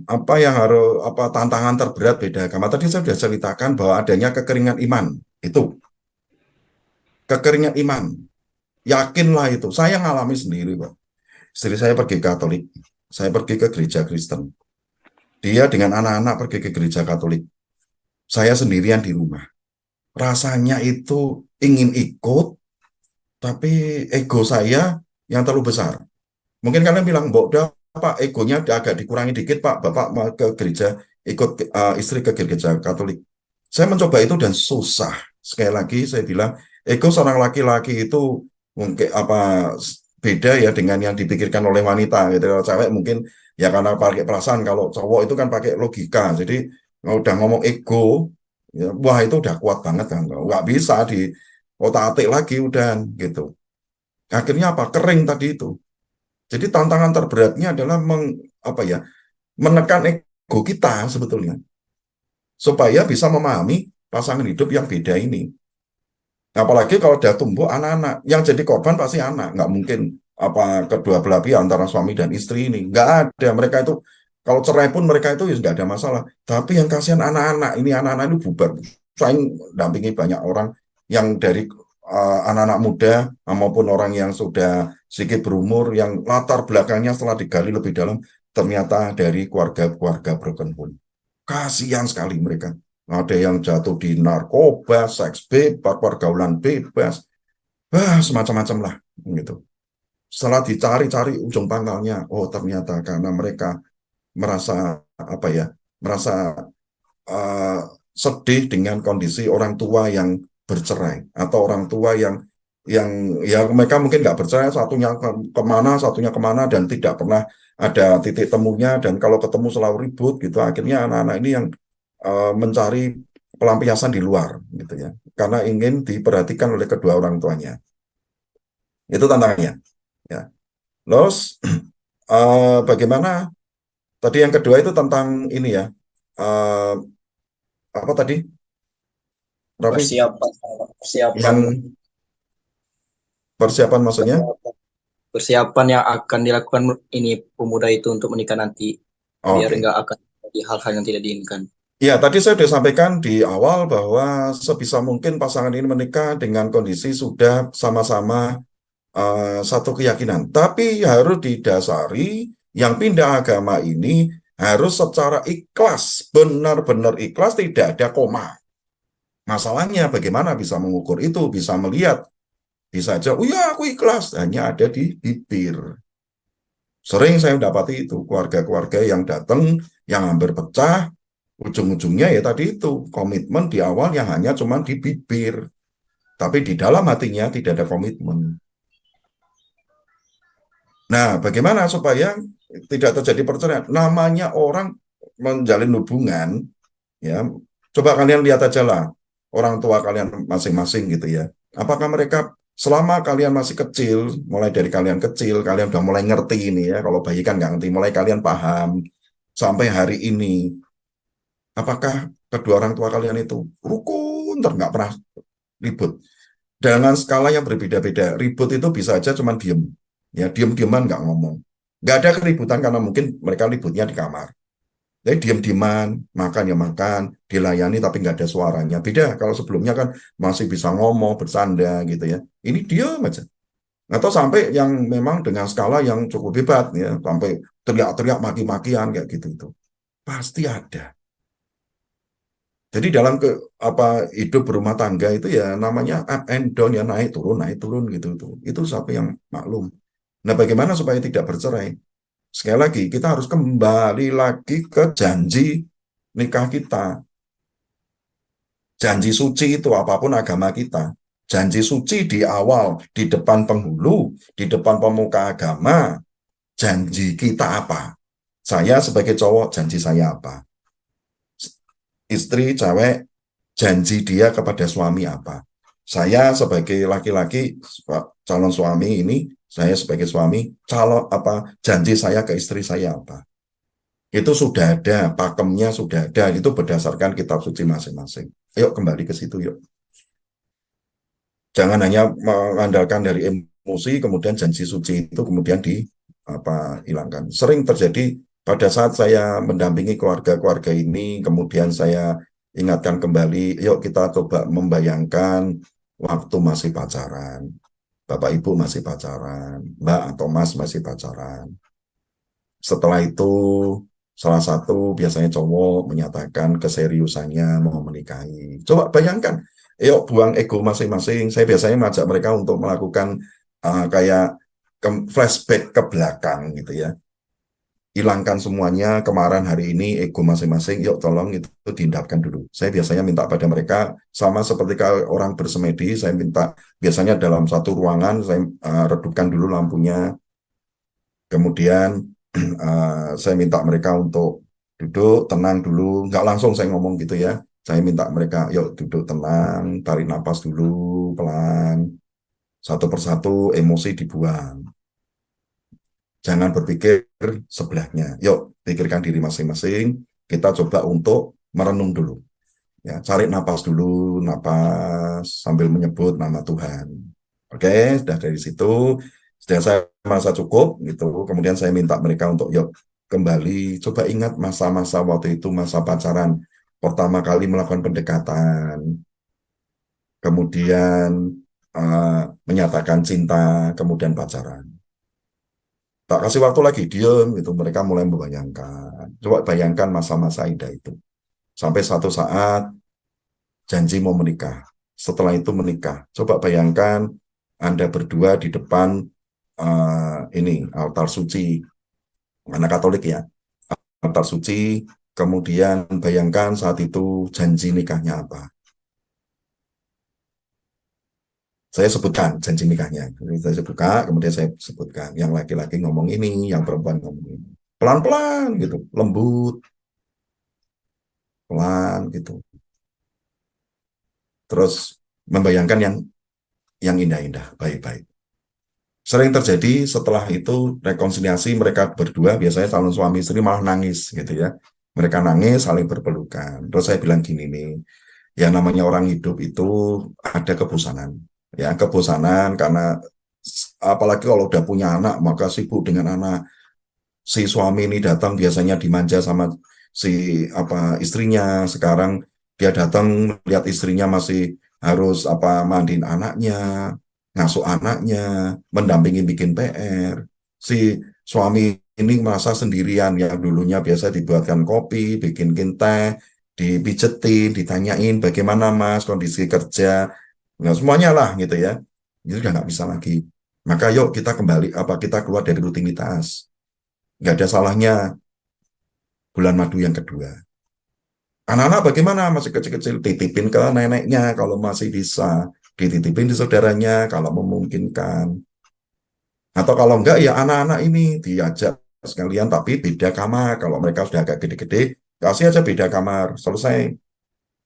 Speaker 1: apa tantangan terberat beda agama? Tadi saya sudah ceritakan bahwa adanya kekeringan iman. Itu kekeringan iman. Yakinlah itu. Saya ngalami sendiri, Pak. Istri saya pergi Katolik. Saya pergi ke gereja Kristen. Dia dengan anak-anak pergi ke gereja Katolik. Saya sendirian di rumah. Rasanya itu ingin ikut, tapi ego saya yang terlalu besar. Mungkin kalian bilang, udah Pak, egonya agak dikurangi dikit, Pak. Bapak mau ke gereja, ikut istri ke gereja Katolik. Saya mencoba itu dan susah. Sekali lagi saya bilang, ego seorang laki-laki itu mungkin beda ya dengan yang dipikirkan oleh wanita. Gitu. Kalau cewek mungkin ya karena pakai perasaan, kalau cowok itu kan pakai logika. Jadi udah ngomong ego, ya, wah itu udah kuat banget kan. Nggak bisa di otak-atik lagi udah gitu. Akhirnya apa? Kering tadi itu. Jadi tantangan terberatnya adalah menekan ego kita sebetulnya. Supaya bisa memahami pasangan hidup yang beda ini. Apalagi kalau udah tumbuh anak-anak, yang jadi korban pasti anak, nggak mungkin kedua belah pihak antara suami dan istri ini, nggak ada. Mereka itu kalau cerai pun mereka itu ya nggak ada masalah. Tapi yang kasihan anak-anak ini bubar. Saya dampingi banyak orang yang dari anak-anak muda maupun orang yang sudah sedikit berumur yang latar belakangnya setelah digali lebih dalam ternyata dari keluarga-keluarga broken home. Kasihan sekali mereka. Ada yang jatuh di narkoba, seks bebas, pergaulan bebas, semacam-macam lah, gitu. Setelah dicari-cari ujung pangkalnya, oh ternyata karena mereka merasa merasa sedih dengan kondisi orang tua yang bercerai atau orang tua yang ya mereka mungkin nggak percaya satunya kemana dan tidak pernah ada titik temunya dan kalau ketemu selalu ribut gitu akhirnya anak-anak ini yang mencari pelampiasan di luar gitu ya karena ingin diperhatikan oleh kedua orang tuanya itu tantangannya ya terus bagaimana tadi yang kedua itu tentang ini ya apa tadi Raffi?
Speaker 11: persiapan
Speaker 1: persiapan maksudnya?
Speaker 11: persiapan yang akan dilakukan ini pemuda itu untuk menikah nanti, biar
Speaker 1: Oke.
Speaker 11: nggak akan terjadi hal-hal yang tidak diinginkan.
Speaker 1: Ya, tadi saya sudah sampaikan di awal bahwa sebisa mungkin pasangan ini menikah dengan kondisi sudah sama-sama satu keyakinan. Tapi harus didasari yang pindah agama ini harus secara ikhlas, benar-benar ikhlas, tidak ada koma. Masalahnya bagaimana bisa mengukur itu, bisa melihat, bisa aja, oh ya aku ikhlas, hanya ada di bibir. Sering saya dapati itu, keluarga-keluarga yang datang, yang hampir pecah, ujung-ujungnya ya tadi itu, komitmen di awal yang hanya cuma di bibir. Tapi di dalam hatinya tidak ada komitmen. Nah, bagaimana supaya tidak terjadi perceraian? Namanya orang menjalin hubungan, ya, coba kalian lihat aja lah, orang tua kalian masing-masing gitu ya. Apakah mereka selama kalian masih kecil, mulai dari kalian kecil, kalian udah mulai ngerti ini ya, kalau bayi kan nggak ngerti, mulai kalian paham, sampai hari ini, apakah kedua orang tua kalian itu rukun, nggak pernah ribut? Dengan skala yang berbeda-beda, ribut itu bisa aja cuman diem, ya diem-dieman nggak ngomong. Nggak ada keributan karena mungkin mereka ributnya di kamar. Jadi diem-dieman, makan ya makan, dilayani tapi nggak ada suaranya. Beda kalau sebelumnya kan masih bisa ngomong, bercanda gitu ya. Ini diam aja. Atau sampai yang memang dengan skala yang cukup hebat ya, sampai teriak-teriak maki-makian kayak gitu itu. Pasti ada. Jadi dalam hidup berumah tangga itu ya namanya up and down ya, naik turun gitu itu. Itu siapa yang maklum. Nah, bagaimana supaya tidak bercerai? Sekali lagi, kita harus kembali lagi ke janji nikah kita. Janji suci itu apapun agama kita. Janji suci di awal, di depan penghulu, di depan pemuka agama. Janji kita apa? Saya sebagai cowok, janji saya apa? Istri, cewek, janji dia kepada suami apa? Saya sebagai laki-laki, calon suami ini, saya sebagai suami, janji saya ke istri saya apa? Itu sudah ada, pakemnya sudah ada, itu berdasarkan kitab suci masing-masing. Ayo kembali ke situ yuk. Jangan hanya mengandalkan dari emosi, kemudian janji suci itu kemudian hilangkan. Sering terjadi pada saat saya mendampingi keluarga-keluarga ini, kemudian saya ingatkan kembali, yuk kita coba membayangkan waktu masih pacaran. Bapak Ibu masih pacaran, Mbak atau Mas masih pacaran. Setelah itu, salah satu biasanya cowok menyatakan keseriusannya mau menikahi. Coba bayangkan, yuk buang ego masing-masing. Saya biasanya mengajak mereka untuk melakukan kayak flashback ke belakang gitu ya. Hilangkan semuanya kemarin hari ini ego masing-masing, yuk tolong itu dihindarkan dulu. Saya biasanya minta pada mereka sama seperti orang bersemedi, saya minta biasanya dalam satu ruangan saya redupkan dulu lampunya, kemudian saya minta mereka untuk duduk tenang dulu, nggak langsung saya ngomong gitu ya. Saya minta mereka yuk duduk tenang, tarik napas dulu pelan, satu persatu emosi dibuang. Jangan berpikir sebelahnya. Yuk, pikirkan diri masing-masing. Kita coba untuk merenung dulu. Ya, cari napas dulu, napas sambil menyebut nama Tuhan. Oke, sudah dari situ, sudah saya merasa cukup, gitu. Kemudian saya minta mereka untuk yuk kembali, coba ingat masa-masa waktu itu, masa pacaran. Pertama kali melakukan pendekatan, kemudian menyatakan cinta, kemudian pacaran. Tak kasih waktu lagi, diem gitu. Mereka mulai membayangkan. Coba bayangkan masa-masa indah itu. Sampai suatu saat janji mau menikah. Setelah itu menikah. Coba bayangkan Anda berdua di depan altar suci. Anak Katolik ya. Altar suci. Kemudian bayangkan saat itu janji nikahnya apa. Saya sebutkan janji nikahnya. Saya sebutkan, kemudian saya sebutkan. Yang laki-laki ngomong ini, yang perempuan ngomong ini. Pelan-pelan gitu, lembut. Pelan gitu. Terus membayangkan yang indah-indah, baik-baik. Sering terjadi setelah itu rekonsiliasi mereka berdua, biasanya calon suami istri malah nangis gitu ya. Mereka nangis, saling berpelukan. Terus saya bilang gini nih, ya namanya orang hidup itu ada kebosanan. Ya, kebosanan karena apalagi kalau udah punya anak, maka sibuk dengan anak. Si suami ini datang biasanya dimanja sama si istrinya. Sekarang dia datang lihat istrinya masih harus mandiin anaknya, ngasuh anaknya, mendampingi bikin PR. Si suami ini merasa sendirian, yang dulunya biasa dibuatkan kopi, bikin teh, dipijetin, ditanyain bagaimana Mas kondisi kerja, nah semuanya lah gitu ya. Itu udah nggak bisa lagi. Maka yuk kita kembali kita keluar dari rutinitas. Nggak ada salahnya bulan madu yang kedua. Anak-anak bagaimana masih kecil-kecil, titipin ke neneknya kalau masih bisa, dititipin di saudaranya kalau memungkinkan. Atau kalau enggak ya anak-anak ini diajak sekalian tapi beda kamar. Kalau mereka sudah agak gede-gede, kasih aja beda kamar, selesai.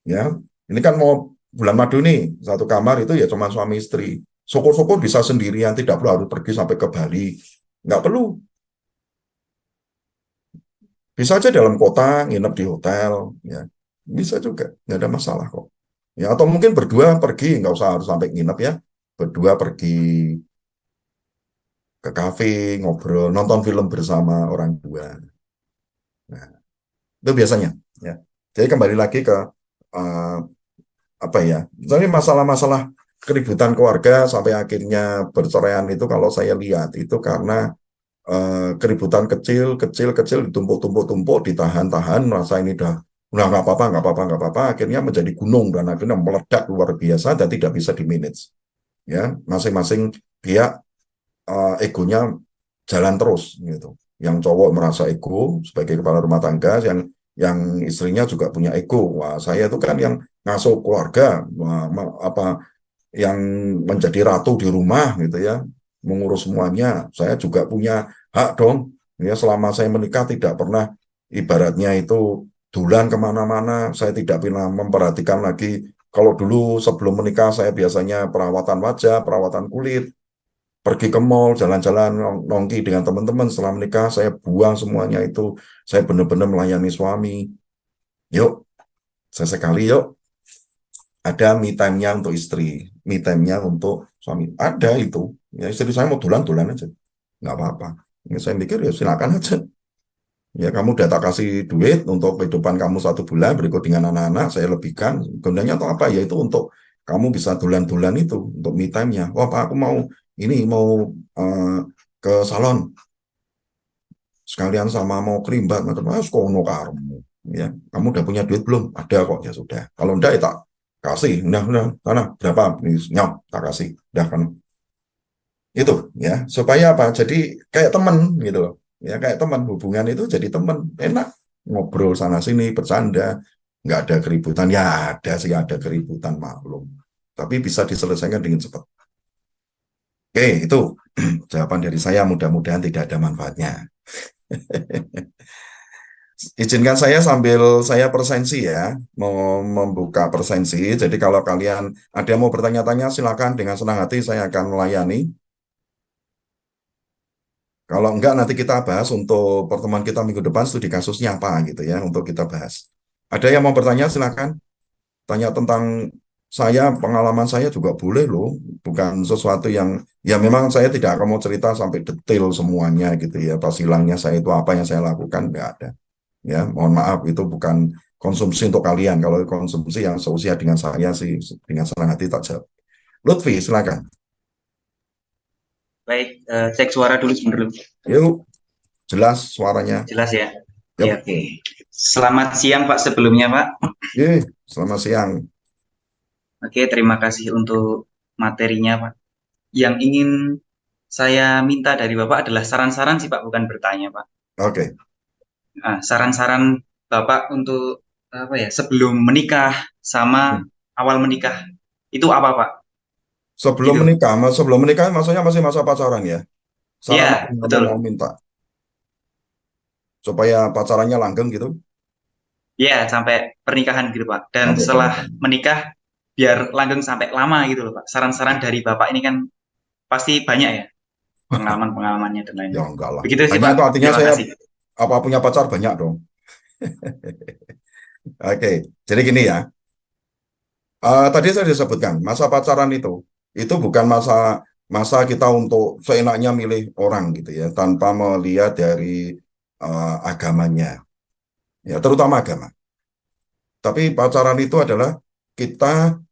Speaker 1: Ya, ini kan mau bulan madu nih, satu kamar itu ya cuma suami istri. Syukur-syukur bisa sendirian, tidak perlu harus pergi sampai ke Bali. Nggak perlu. Bisa aja dalam kota, nginep di hotel, ya. Bisa juga, nggak ada masalah kok. Ya, atau mungkin berdua pergi, nggak usah harus sampai nginep ya. Berdua pergi ke kafe, ngobrol, nonton film bersama orang tua. Nah, itu biasanya. Ya. Jadi kembali lagi ke misalnya masalah-masalah keributan keluarga sampai akhirnya perceraian itu kalau saya lihat itu karena keributan kecil ditumpuk-tumpuk, ditahan-tahan, merasa ini udah nggak apa-apa, akhirnya menjadi gunung dan akhirnya meledak luar biasa dan tidak bisa di-manage. Ya, masing-masing pihak egonya jalan terus gitu. Yang cowok merasa ego sebagai kepala rumah tangga, yang istrinya juga punya ego. Wah, saya itu kan yang ngasuh keluarga, yang menjadi ratu di rumah gitu ya, mengurus semuanya. Saya juga punya hak dong. Ya, selama saya menikah tidak pernah ibaratnya itu dulan kemana-mana. Saya tidak pernah memperhatikan lagi. Kalau dulu sebelum menikah saya biasanya perawatan wajah, perawatan kulit, pergi ke mall, jalan-jalan nongki dengan teman-teman. Setelah menikah saya buang semuanya itu. Saya benar-benar melayani suami. Yuk, sesekali yuk. Ada me time-nya untuk istri, me time-nya untuk suami. Ada itu. Ya, istri saya mau dulan-dulan aja. Nggak apa-apa. Ya, saya mikir ya silakan aja. Ya, kamu udah tak kasih duit untuk kehidupan kamu 1 bulan, berikut dengan anak-anak, saya lebihkan. Gunanya untuk apa? Ya itu untuk kamu bisa dulan-dulan itu, untuk me time-nya. Wah, Pak, aku mau ke salon. Sekalian sama mau kerimbat, kono karmu. Ya, kamu udah punya duit belum? Ada kok, ya sudah. Kalau enggak, ya tak kasih. Udah, sana berapa? Nyok, tak kasih. Udah kan. Itu ya, supaya apa? Jadi kayak teman gitu loh. Ya kayak teman, hubungan itu jadi teman, enak ngobrol sana sini, bercanda, nggak ada keributan. Ya ada keributan, maklum. Tapi bisa diselesaikan dengan cepat. Oke, itu jawaban dari saya, mudah-mudahan tidak ada manfaatnya. Izinkan saya sambil saya presensi ya, mau membuka presensi. Jadi kalau kalian ada yang mau bertanya-tanya, silakan, dengan senang hati saya akan melayani. Kalau enggak, nanti kita bahas untuk pertemuan kita minggu depan, studi kasusnya apa gitu ya, untuk kita bahas. Ada yang mau bertanya, silakan. Tanya tentang saya, pengalaman saya juga boleh loh. Bukan sesuatu yang, ya memang saya tidak akan mau cerita sampai detail semuanya gitu ya. Pas hilangnya saya itu apa yang saya lakukan, enggak ada. Ya, mohon maaf, itu bukan konsumsi untuk kalian. Kalau konsumsi yang seusia dengan saya sih, dengan senang hati tak jawab. Lutfi, silakan.
Speaker 12: Baik, cek suara dulu sebentar.
Speaker 1: Yuk, jelas suaranya.
Speaker 12: Jelas ya?
Speaker 1: Yep.
Speaker 12: Ya, oke. Selamat siang Pak sebelumnya Pak.
Speaker 1: Selamat siang.
Speaker 12: Oke, terima kasih untuk materinya Pak. Yang ingin saya minta dari Bapak adalah saran-saran sih Pak, bukan bertanya Pak.
Speaker 1: Oke.
Speaker 12: Nah, saran-saran Bapak untuk apa ya, sebelum menikah sama awal menikah itu apa Pak?
Speaker 1: Sebelum menikah maksudnya masih masa pacaran ya?
Speaker 12: Iya, betul.
Speaker 1: Mau minta supaya pacarannya langgeng gitu?
Speaker 12: Iya, sampai pernikahan gitu Pak. Dan setelah menikah biar langgeng sampai lama gitu loh Pak. Saran-saran dari Bapak ini kan pasti banyak ya pengalaman-pengalamannya dan lain-lain.
Speaker 1: Ya enggak lah.
Speaker 12: Begitu sih
Speaker 1: Banyak
Speaker 12: Pak.
Speaker 1: itu artinya
Speaker 12: Terima
Speaker 1: saya
Speaker 12: kasih.
Speaker 1: punya pacar banyak dong. Oke, jadi gini ya. Tadi saya disebutkan masa pacaran itu bukan masa masa kita untuk seenaknya milih orang gitu ya, tanpa melihat dari agamanya, ya terutama agama. Tapi pacaran itu adalah kita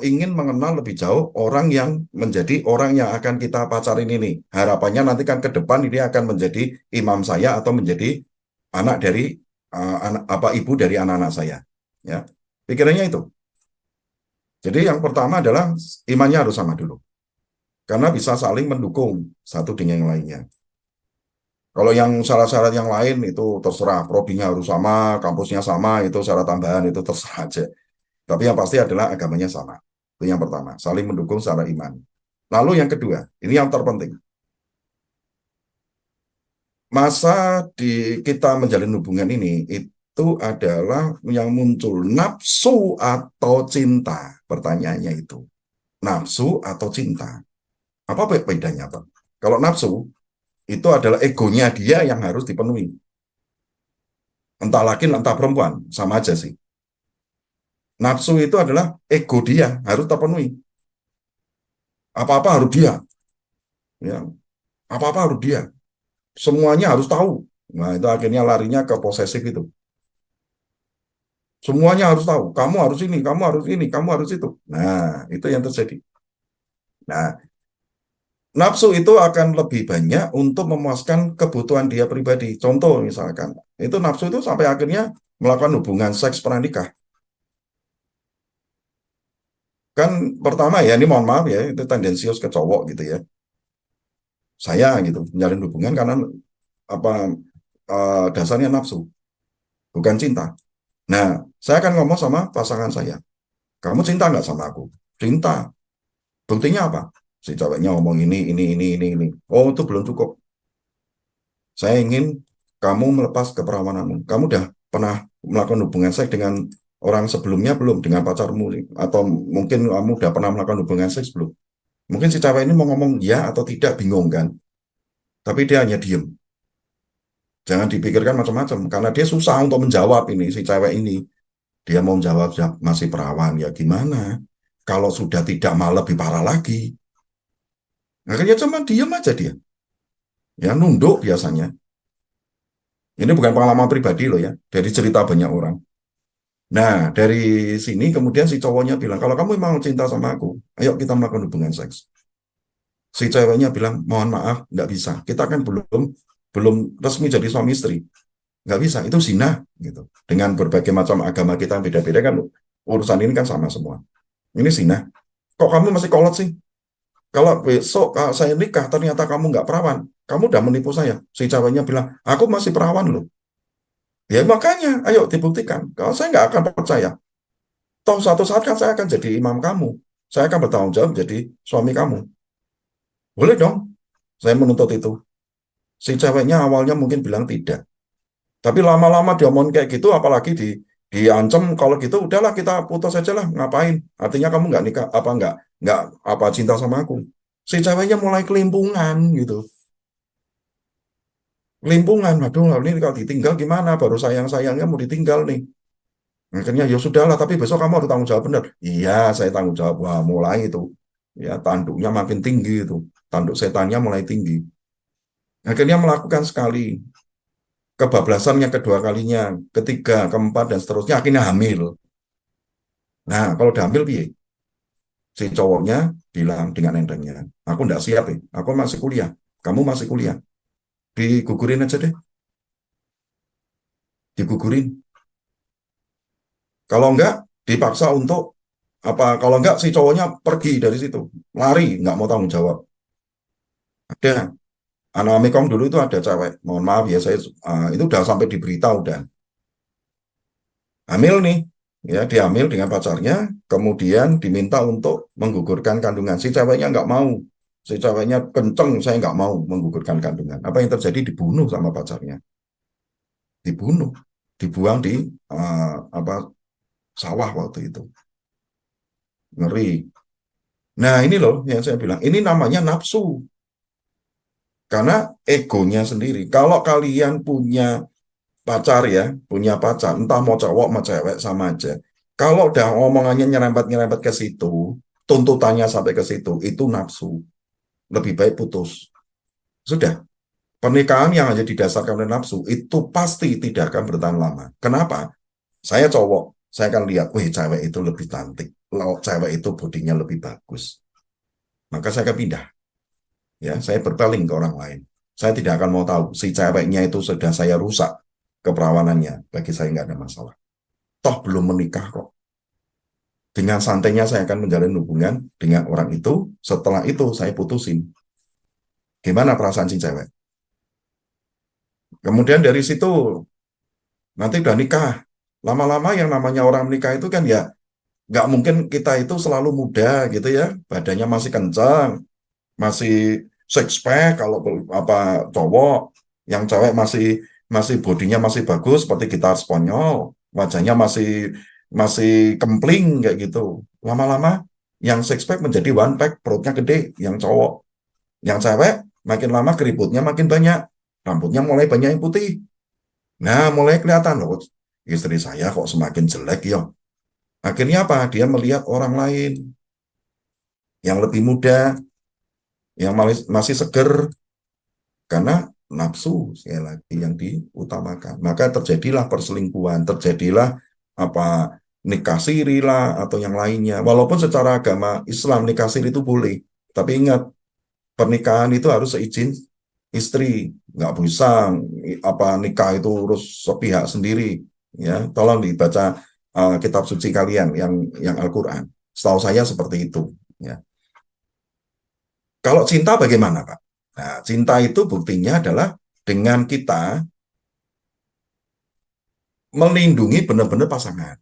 Speaker 1: ingin mengenal lebih jauh orang yang menjadi orang yang akan kita pacarin ini. Harapannya nanti kan ke depan ini akan menjadi imam saya atau menjadi anak dari ibu dari anak-anak saya. Ya, pikirannya itu. Jadi yang pertama adalah imannya harus sama dulu. Karena bisa saling mendukung satu dengan yang lainnya. Kalau yang syarat-syarat yang lain itu terserah, prodinya harus sama, kampusnya sama, itu syarat tambahan, itu terserah aja. Tapi yang pasti adalah agamanya sama. Itu yang pertama, saling mendukung secara iman. Lalu yang kedua, ini yang terpenting. Masa kita menjalin hubungan ini, itu adalah yang muncul nafsu atau cinta. Pertanyaannya itu, nafsu atau cinta? Apa bedanya, Pak? Kalau nafsu, itu adalah egonya dia yang harus dipenuhi. Entah laki, entah perempuan, sama aja sih. Nafsu itu adalah ego dia harus terpenuhi. Apa-apa harus dia. Ya, apa-apa harus dia. Semuanya harus tahu. Nah, itu akhirnya larinya ke posesif itu. Semuanya harus tahu. Kamu harus ini, kamu harus ini, kamu harus itu. Nah, itu yang terjadi. Nah, nafsu itu akan lebih banyak untuk memuaskan kebutuhan dia pribadi. Contoh misalkan, itu nafsu itu sampai akhirnya melakukan hubungan seks pranikah. Kan pertama ya, ini mohon maaf ya, itu tendensius ke cowok gitu ya. Saya gitu, menjalin hubungan karena dasarnya nafsu, bukan cinta. Nah, saya akan ngomong sama pasangan saya. Kamu cinta nggak sama aku? Cinta. Buktinya apa? Si ceweknya ngomong ini. Oh, itu belum cukup. Saya ingin kamu melepas keperawananmu. Kamu udah pernah melakukan hubungan seks dengan orang sebelumnya belum? Dengan pacarmu? Atau mungkin kamu udah pernah melakukan hubungan seks belum? Mungkin si cewek ini mau ngomong ya atau tidak, bingung kan? Tapi dia hanya diem. Jangan dipikirkan macam-macam, karena dia susah untuk menjawab ini, si cewek ini. Dia mau jawab masih perawan, ya gimana? Kalau sudah tidak malah lebih parah lagi. Akhirnya cuma diem aja dia. Ya, nunduk biasanya. Ini bukan pengalaman pribadi loh ya, dari cerita banyak orang. Nah, dari sini kemudian si cowoknya bilang, kalau kamu memang cinta sama aku, ayo kita melakukan hubungan seks. Si ceweknya bilang, mohon maaf, nggak bisa. Kita kan belum resmi jadi suami istri. Nggak bisa, itu zina. Gitu. Dengan berbagai macam agama kita yang beda-beda kan, urusan ini kan sama semua. Ini zina. Kok kamu masih kolot sih? Kalau besok saya nikah, ternyata kamu nggak perawan. Kamu udah menipu saya. Si ceweknya bilang, aku masih perawan loh. Ya makanya, ayo dibuktikan. Kalau saya nggak akan percaya. Toh suatu saat kan saya akan jadi imam kamu. Saya akan bertanggung jawab jadi suami kamu. Boleh dong. Saya menuntut itu. Si ceweknya awalnya mungkin bilang tidak. Tapi lama-lama dia ngomong kayak gitu, apalagi diancam kalau gitu, udahlah kita putus aja lah, ngapain? Artinya kamu nggak nikah, nggak cinta sama aku. Si ceweknya mulai kelimpungan gitu. Kelimpungan, waduh, ini kalau ditinggal gimana? Baru sayang-sayangnya mau ditinggal nih. Akhirnya ya sudahlah, tapi besok kamu harus tanggung jawab benar. Iya, saya tanggung jawab. Wah, mulai itu. Ya, tanduknya makin tinggi itu. Tanduk setannya mulai tinggi. Akhirnya melakukan sekali. Kebablasan yang kedua kalinya, ketiga, keempat, dan seterusnya akhirnya hamil. Nah, kalau udah hamil, piye? Si cowoknya bilang dengan entengnya, aku enggak siap, aku masih kuliah, kamu masih kuliah, digugurin aja deh, digugurin. Kalau enggak, dipaksa untuk kalau enggak si cowoknya pergi dari situ, lari, enggak mau tanggung jawab. Ada anak Amikom dulu itu ada cewek, mohon maaf ya, saya itu udah sampai di berita udah hamil nih, ya diambil dengan pacarnya, kemudian diminta untuk menggugurkan kandungan. Si ceweknya nggak mau, si ceweknya kenceng, saya nggak mau menggugurkan kandungan. Apa yang terjadi? Dibunuh sama pacarnya, dibunuh, dibuang di sawah waktu itu. Ngeri. Nah ini loh yang saya bilang, ini namanya nafsu. Karena egonya sendiri. Kalau kalian punya pacar ya, punya pacar, entah mau cowok mau cewek sama aja. Kalau udah omongannya nyerempet-nyerempet ke situ, tuntutannya sampai ke situ, itu nafsu. Lebih baik putus. Sudah. Pernikahan yang hanya didasarkan oleh nafsu, itu pasti tidak akan bertahan lama. Kenapa? Saya cowok, saya akan lihat, wih cewek itu lebih cantik, cewek itu bodinya lebih bagus. Maka saya akan pindah. Ya, saya berpaling ke orang lain. Saya tidak akan mau tahu si ceweknya itu sudah saya rusak keperawanannya. Bagi saya nggak ada masalah. Toh belum menikah kok. Dengan santainya saya akan menjalin hubungan dengan orang itu. Setelah itu saya putusin. Gimana perasaan si cewek? Kemudian dari situ nanti udah nikah. Lama-lama yang namanya orang menikah itu kan ya nggak mungkin kita itu selalu muda gitu ya. Badannya masih kencang, masih six pack kalau apa cowok, yang cewek masih bodinya masih bagus seperti gitar Spanyol, wajahnya masih masih kempling kayak gitu. Lama-lama yang six pack menjadi one pack, perutnya gede yang cowok. Yang cewek makin lama keriputnya makin banyak, rambutnya mulai banyak yang putih. Nah, mulai kelihatan loh, istri saya kok semakin jelek ya. Akhirnya apa? Dia melihat orang lain yang lebih muda, yang masih seger, karena nafsu sekali lagi yang diutamakan. Maka terjadilah perselingkuhan, terjadilah apa nikah siri lah atau yang lainnya. Walaupun secara agama Islam nikah siri itu boleh, tapi ingat pernikahan itu harus seizin istri, nggak bisa apa nikah itu harus sepihak sendiri. Ya, tolong dibaca kitab suci kalian yang Al-Quran. Setahu saya seperti itu. Ya. Kalau cinta bagaimana, Pak? Nah, cinta itu buktinya adalah dengan kita melindungi benar-benar pasangan.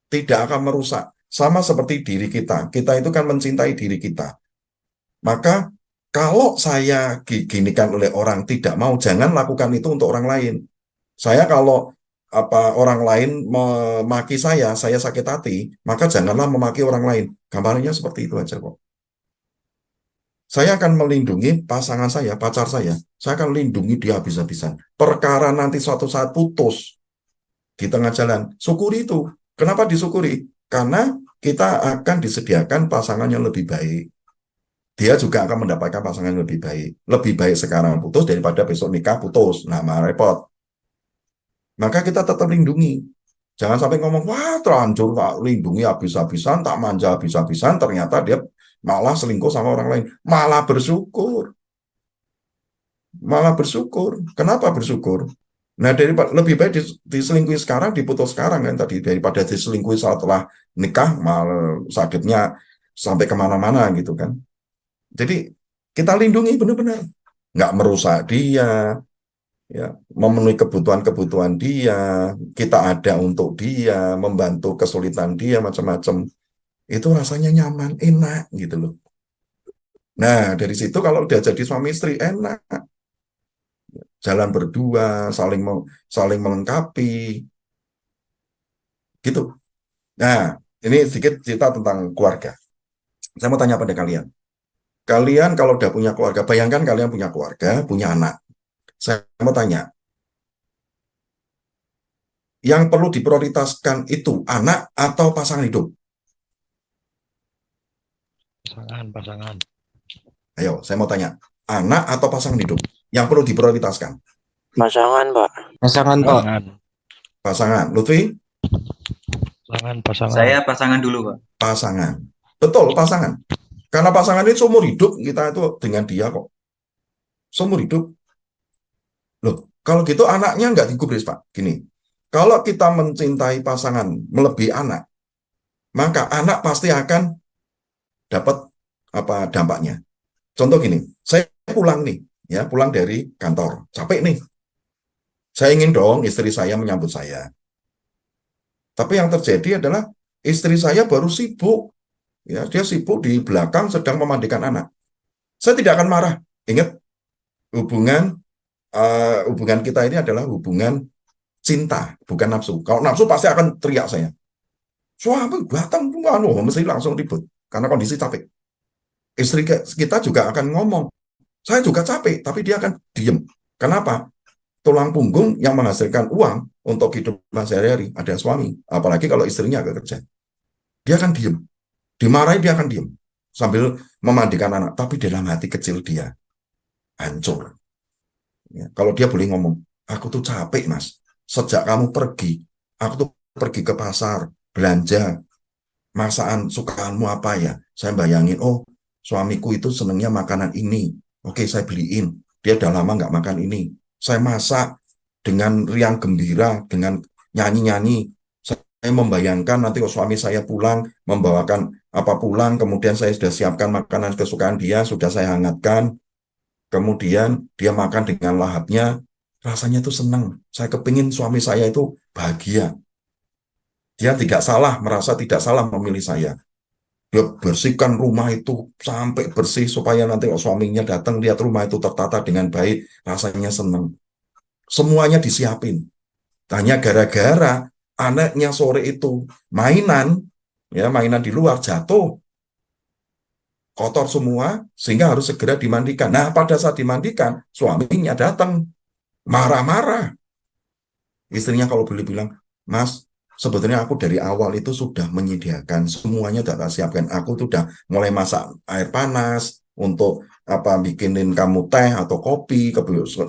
Speaker 1: Tidak akan merusak. Sama seperti diri kita. Kita itu kan mencintai diri kita. Maka kalau saya diginikan oleh orang tidak mau, jangan lakukan itu untuk orang lain. Saya kalau orang lain memaki saya sakit hati, maka janganlah memaki orang lain. Gambarnya seperti itu aja kok. Saya akan melindungi pasangan saya, pacar saya akan lindungi dia habis-habisan. Perkara nanti suatu saat putus di tengah jalan, syukuri itu. Kenapa disyukuri? Karena kita akan disediakan pasangan yang lebih baik. Dia juga akan mendapatkan pasangan yang lebih baik. Lebih baik sekarang putus daripada besok nikah putus. Nah, malah repot. Maka kita tetap lindungi. Jangan sampai ngomong, wah terlanjur tak lindungi habis-habisan, tak manja habis-habisan, ternyata dia malah selingkuh sama orang lain. Malah bersyukur. Malah bersyukur. Kenapa bersyukur? Nah, lebih baik diselingkuhi sekarang, diputus sekarang kan tadi, daripada diselingkuhi setelah nikah, malah sakitnya sampai kemana-mana gitu kan. Jadi kita lindungi benar-benar. Nggak merusak dia, ya, memenuhi kebutuhan-kebutuhan dia, kita ada untuk dia, membantu kesulitan dia, macam-macam. Itu rasanya nyaman, enak gitu loh. Nah, dari situ kalau udah jadi suami istri, enak. Jalan berdua, saling melengkapi. Gitu. Nah, ini sedikit cerita tentang keluarga. Saya mau tanya pada kalian. Kalian kalau udah punya keluarga, bayangkan kalian punya keluarga, punya anak. Saya mau tanya, yang perlu diprioritaskan itu anak atau pasangan hidup?
Speaker 13: Pasangan.
Speaker 1: Ayo, saya mau tanya, anak atau pasangan hidup? Yang perlu diprioritaskan?
Speaker 2: Pasangan, Pak.
Speaker 5: Pasangan, Pak.
Speaker 1: Pasangan. Lutfi?
Speaker 13: Pasangan.
Speaker 12: Saya pasangan dulu, Pak.
Speaker 1: Pasangan. Betul, pasangan. Karena pasangan ini seumur hidup kita itu dengan dia kok. Seumur hidup. Loh, kalau gitu anaknya nggak digubris, Pak. Gini, kalau kita mencintai pasangan melebihi anak, maka anak pasti akan dapat apa dampaknya. Contoh gini, saya pulang nih, ya pulang dari kantor, capek nih. Saya ingin dong istri saya menyambut saya. Tapi yang terjadi adalah istri saya baru sibuk. Ya, dia sibuk di belakang sedang memandikan anak. Saya tidak akan marah. Ingat, hubungan kita ini adalah hubungan cinta, bukan nafsu. Kalau nafsu pasti akan teriak saya. Suami datang, mesti langsung ribut karena kondisi capek. Istri kita juga akan ngomong, saya juga capek, tapi dia akan diem. Kenapa? Tulang punggung yang menghasilkan uang untuk hidup sehari-hari ada suami, apalagi kalau istrinya agak kerja. Dia akan diem. Dimarahi dia akan diem. Sambil memandikan anak. Tapi dalam hati kecil dia hancur. Ya, kalau dia boleh ngomong, aku tuh capek mas. Sejak kamu pergi, aku tuh pergi ke pasar, belanja, masakan sukaanmu apa ya? Saya bayangin, oh suamiku itu senangnya makanan ini. Oke, saya beliin. Dia udah lama nggak makan ini. Saya masak dengan riang gembira, dengan nyanyi-nyanyi. Saya membayangkan nanti kalau suami saya pulang, membawakan apa pulang, kemudian saya sudah siapkan makanan kesukaan dia, sudah saya hangatkan. Kemudian dia makan dengan lahapnya, rasanya itu senang. Saya kepingin suami saya itu bahagia. Dia tidak salah, merasa tidak salah memilih saya. Dia bersihkan rumah itu sampai bersih supaya nanti kalau suaminya datang lihat rumah itu tertata dengan baik, rasanya senang. Semuanya disiapin. Hanya gara-gara anaknya sore itu mainan, ya mainan di luar jatuh, kotor semua, sehingga harus segera dimandikan. Nah, pada saat dimandikan, suaminya datang, marah-marah. Istrinya kalau boleh bilang, Mas, sebetulnya aku dari awal itu sudah menyediakan semuanya, sudah siapkan. Aku tuh udah mulai masak air panas untuk apa bikinin kamu teh atau kopi,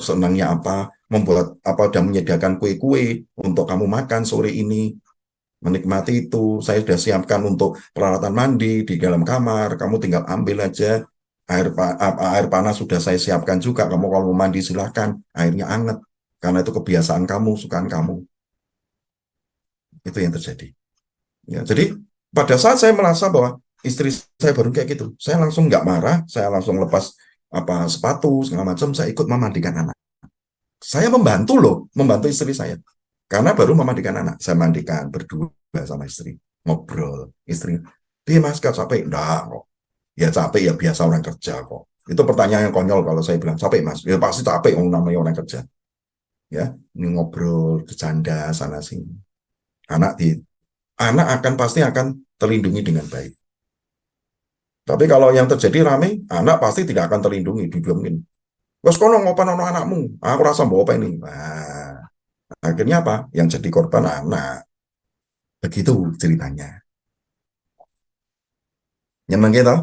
Speaker 1: senangnya apa, membuat apa, udah menyediakan kue-kue untuk kamu makan sore ini. Menikmati itu, saya sudah siapkan untuk peralatan mandi di dalam kamar. Kamu tinggal ambil aja air panas sudah saya siapkan juga. Kamu kalau mau mandi silahkan, airnya anget. Karena itu kebiasaan kamu, sukaan kamu. Itu yang terjadi. Ya, jadi pada saat saya merasa bahwa istri saya baru kayak gitu, saya langsung nggak marah, saya langsung lepas apa sepatu segala macam, saya ikut memandikan anak. Saya membantu loh, membantu istri saya. Karena baru memandikan anak, saya mandikan berdua sama istri, ngobrol. Istri, dia mas gak capek? Enggak kok. Ya capek ya biasa orang kerja kok. Itu pertanyaan yang konyol kalau saya bilang capek mas. Ya pasti capek, namanya orang kerja. Ya, ini ngobrol, bercanda sana sini. Anak akan pasti akan terlindungi dengan baik. Tapi kalau yang terjadi rame, anak pasti tidak akan terlindungi, didiamin. Wes kono ngopan ono anakmu, aku rasa bawa apa ini. Nah, akhirnya apa? Yang jadi korban anak. Begitu ceritanya. Nyeneng gitu.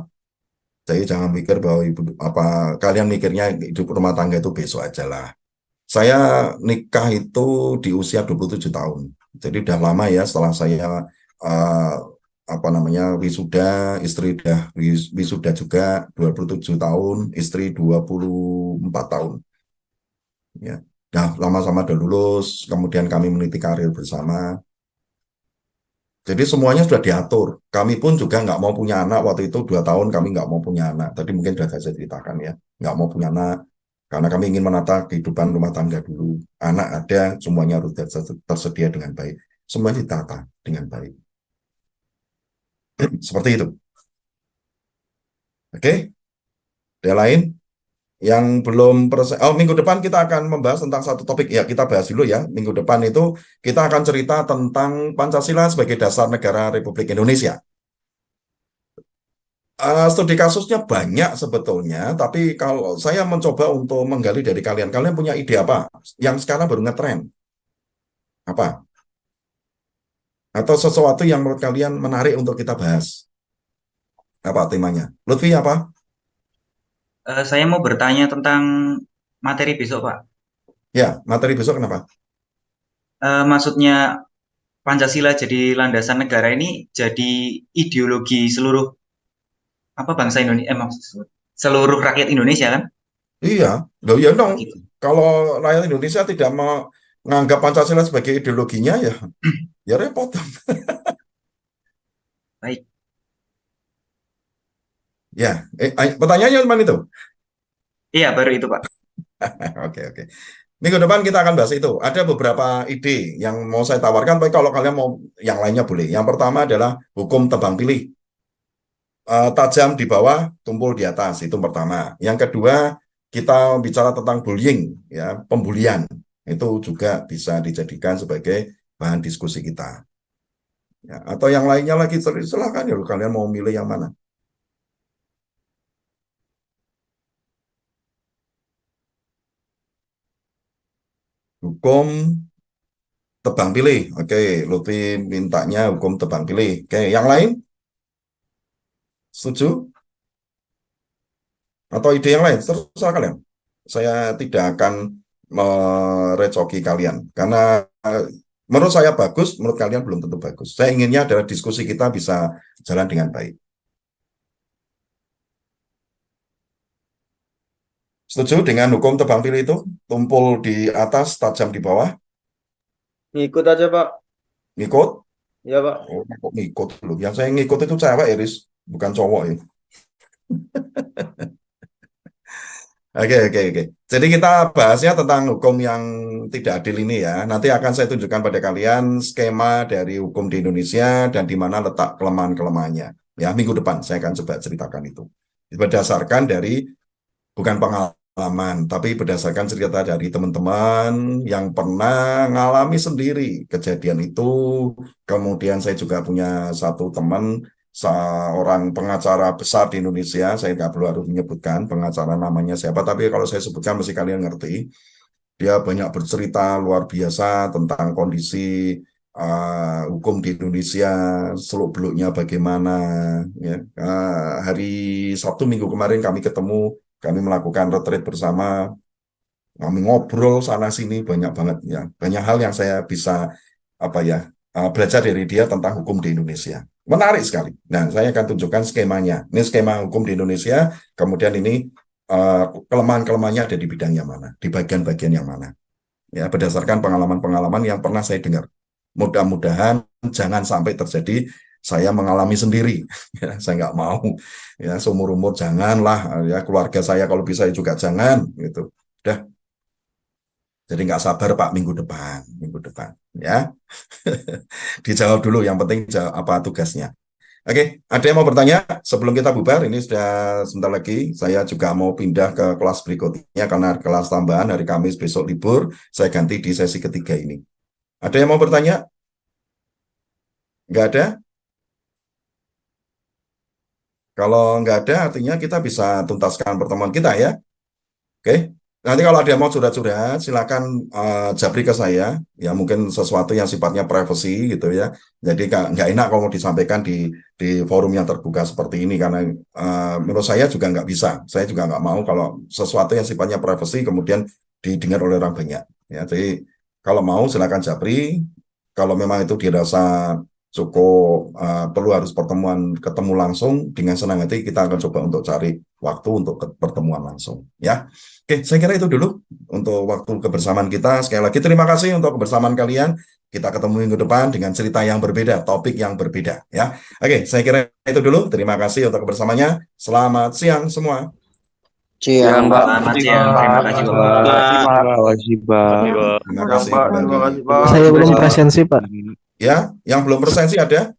Speaker 1: Jadi jangan pikir bahwa ibu apa kalian mikirnya hidup rumah tangga itu besok aja lah. Saya nikah itu di usia 27 tahun. Jadi udah lama ya setelah saya eh, apa namanya wisuda, istri udah wisuda juga 27 tahun, istri 24 tahun. Ya. Nah, lama-sama udah lulus, kemudian kami meniti karir bersama. Jadi semuanya sudah diatur. Kami pun juga nggak mau punya anak waktu itu 2 tahun kami nggak mau punya anak. Tadi mungkin sudah saya ceritakan ya, nggak mau punya anak karena kami ingin menata kehidupan rumah tangga dulu. Anak ada, semuanya harus tersedia dengan baik. Semuanya ditata dengan baik. Seperti itu. Oke, ada lain yang belum oh, minggu depan kita akan membahas tentang satu topik ya, kita bahas dulu ya. Minggu depan itu kita akan cerita tentang Pancasila sebagai dasar negara Republik Indonesia. Studi kasusnya banyak sebetulnya, tapi kalau saya mencoba untuk menggali dari kalian, kalian punya ide apa yang sekarang baru ngetren? Apa? Atau sesuatu yang menurut kalian menarik untuk kita bahas? Apa temanya? Lutfi apa?
Speaker 12: Saya mau bertanya tentang materi besok, Pak.
Speaker 1: Ya, materi besok kenapa?
Speaker 12: Maksudnya Pancasila jadi landasan negara ini jadi ideologi seluruh apa bangsa Indonesia, seluruh rakyat Indonesia kan?
Speaker 1: Iya, loh ya dong.
Speaker 12: Gitu.
Speaker 1: Kalau rakyat Indonesia tidak menganggap Pancasila sebagai ideologinya, ya, ya repot.
Speaker 12: Baik.
Speaker 1: Ya, pertanyaannya cuma itu.
Speaker 12: Iya, baru itu, Pak.
Speaker 1: Oke, oke. Minggu depan kita akan bahas itu. Ada beberapa ide yang mau saya tawarkan, tapi kalau kalian mau yang lainnya boleh. Yang pertama adalah hukum tebang pilih. Tajam di bawah, tumpul di atas. Itu pertama. Yang kedua, kita bicara tentang bullying, ya, pembulian. Itu juga bisa dijadikan sebagai bahan diskusi kita. Ya, atau yang lainnya lagi, silakan ya, kalian mau milih yang mana. Hukum tebang pilih. Oke, Lutfi mintanya hukum tebang pilih. Oke, yang lain? Setuju? Atau ide yang lain? Terserah kalian. Saya tidak akan merecoki kalian. Karena menurut saya bagus, menurut kalian belum tentu bagus. Saya inginnya adalah diskusi kita bisa jalan dengan baik. Setuju dengan hukum tebang pilih itu? Tumpul di atas, tajam di bawah.
Speaker 14: Ngikut aja, Pak.
Speaker 1: Ngikut?
Speaker 14: Ya, Pak.
Speaker 1: Oh, kok ngikut loh. Yang saya ngikut itu cewek, Iris, bukan cowok ya. Oke. Jadi kita bahasnya tentang hukum yang tidak adil ini ya. Nanti akan saya tunjukkan pada kalian skema dari hukum di Indonesia dan di mana letak kelemahan-kelemahannya. Ya, minggu depan saya akan coba ceritakan itu. Berdasarkan dari bukan pengalaman, tapi berdasarkan cerita dari teman-teman yang pernah ngalami sendiri kejadian itu. Kemudian saya juga punya satu teman, seorang pengacara besar di Indonesia, saya nggak perlu harus menyebutkan pengacara namanya siapa, tapi kalau saya sebutkan mesti kalian ngerti. Dia banyak bercerita luar biasa tentang kondisi hukum di Indonesia, seluk-beluknya bagaimana. Ya. Hari Sabtu minggu kemarin kami ketemu, kami melakukan retreat bersama, kami ngobrol sana sini banyak banget ya, banyak hal yang saya bisa belajar dari dia tentang hukum di Indonesia. Menarik sekali. Nah, saya akan tunjukkan skemanya. Ini skema hukum di Indonesia, kemudian ini kelemahan-kelemahannya ada di bidang yang mana, di bagian-bagian yang mana. Ya, berdasarkan pengalaman-pengalaman yang pernah saya dengar. Mudah-mudahan jangan sampai terjadi saya mengalami sendiri. Ya, saya nggak mau. Ya, seumur-umur janganlah. Ya, keluarga saya kalau bisa juga jangan. Gitu. Udah. Jadi nggak sabar Pak minggu depan. Ya. Dijawab dulu. Yang penting apa tugasnya. Oke, ada yang mau bertanya sebelum kita bubar? Ini sudah sebentar lagi. Saya juga mau pindah ke kelas berikutnya karena kelas tambahan hari Kamis besok libur. Saya ganti di sesi ketiga ini. Ada yang mau bertanya? Nggak ada? Kalau nggak ada, artinya kita bisa tuntaskan pertemuan kita ya. Oke. Nanti kalau ada yang mau curhat-curhat, silakan japri ke saya. Ya mungkin sesuatu yang sifatnya privacy gitu ya. Jadi nggak enak kalau mau disampaikan di forum yang terbuka seperti ini karena menurut saya juga nggak bisa. Saya juga nggak mau kalau sesuatu yang sifatnya privacy kemudian didengar oleh orang banyak. Ya, jadi kalau mau silakan japri. Kalau memang itu dirasa cukup perlu harus ketemu langsung, dengan senang hati kita akan coba untuk cari waktu untuk pertemuan langsung ya. Oke, saya kira itu dulu untuk waktu kebersamaan kita. Sekali lagi terima kasih untuk kebersamaan kalian. Kita ketemu minggu depan dengan cerita yang berbeda, topik yang berbeda ya. Oke, saya kira itu dulu. Terima kasih untuk kebersamaannya. Selamat siang semua.
Speaker 2: Siang, Pak.
Speaker 12: Selamat siang. Terima kasih, Bapak.
Speaker 8: Terima kasih, Pak.
Speaker 1: Terima kasih.
Speaker 3: Terima kasih, Pak.
Speaker 2: Saya belum presensi, Pak.
Speaker 1: Ya, yang belum presensi ada?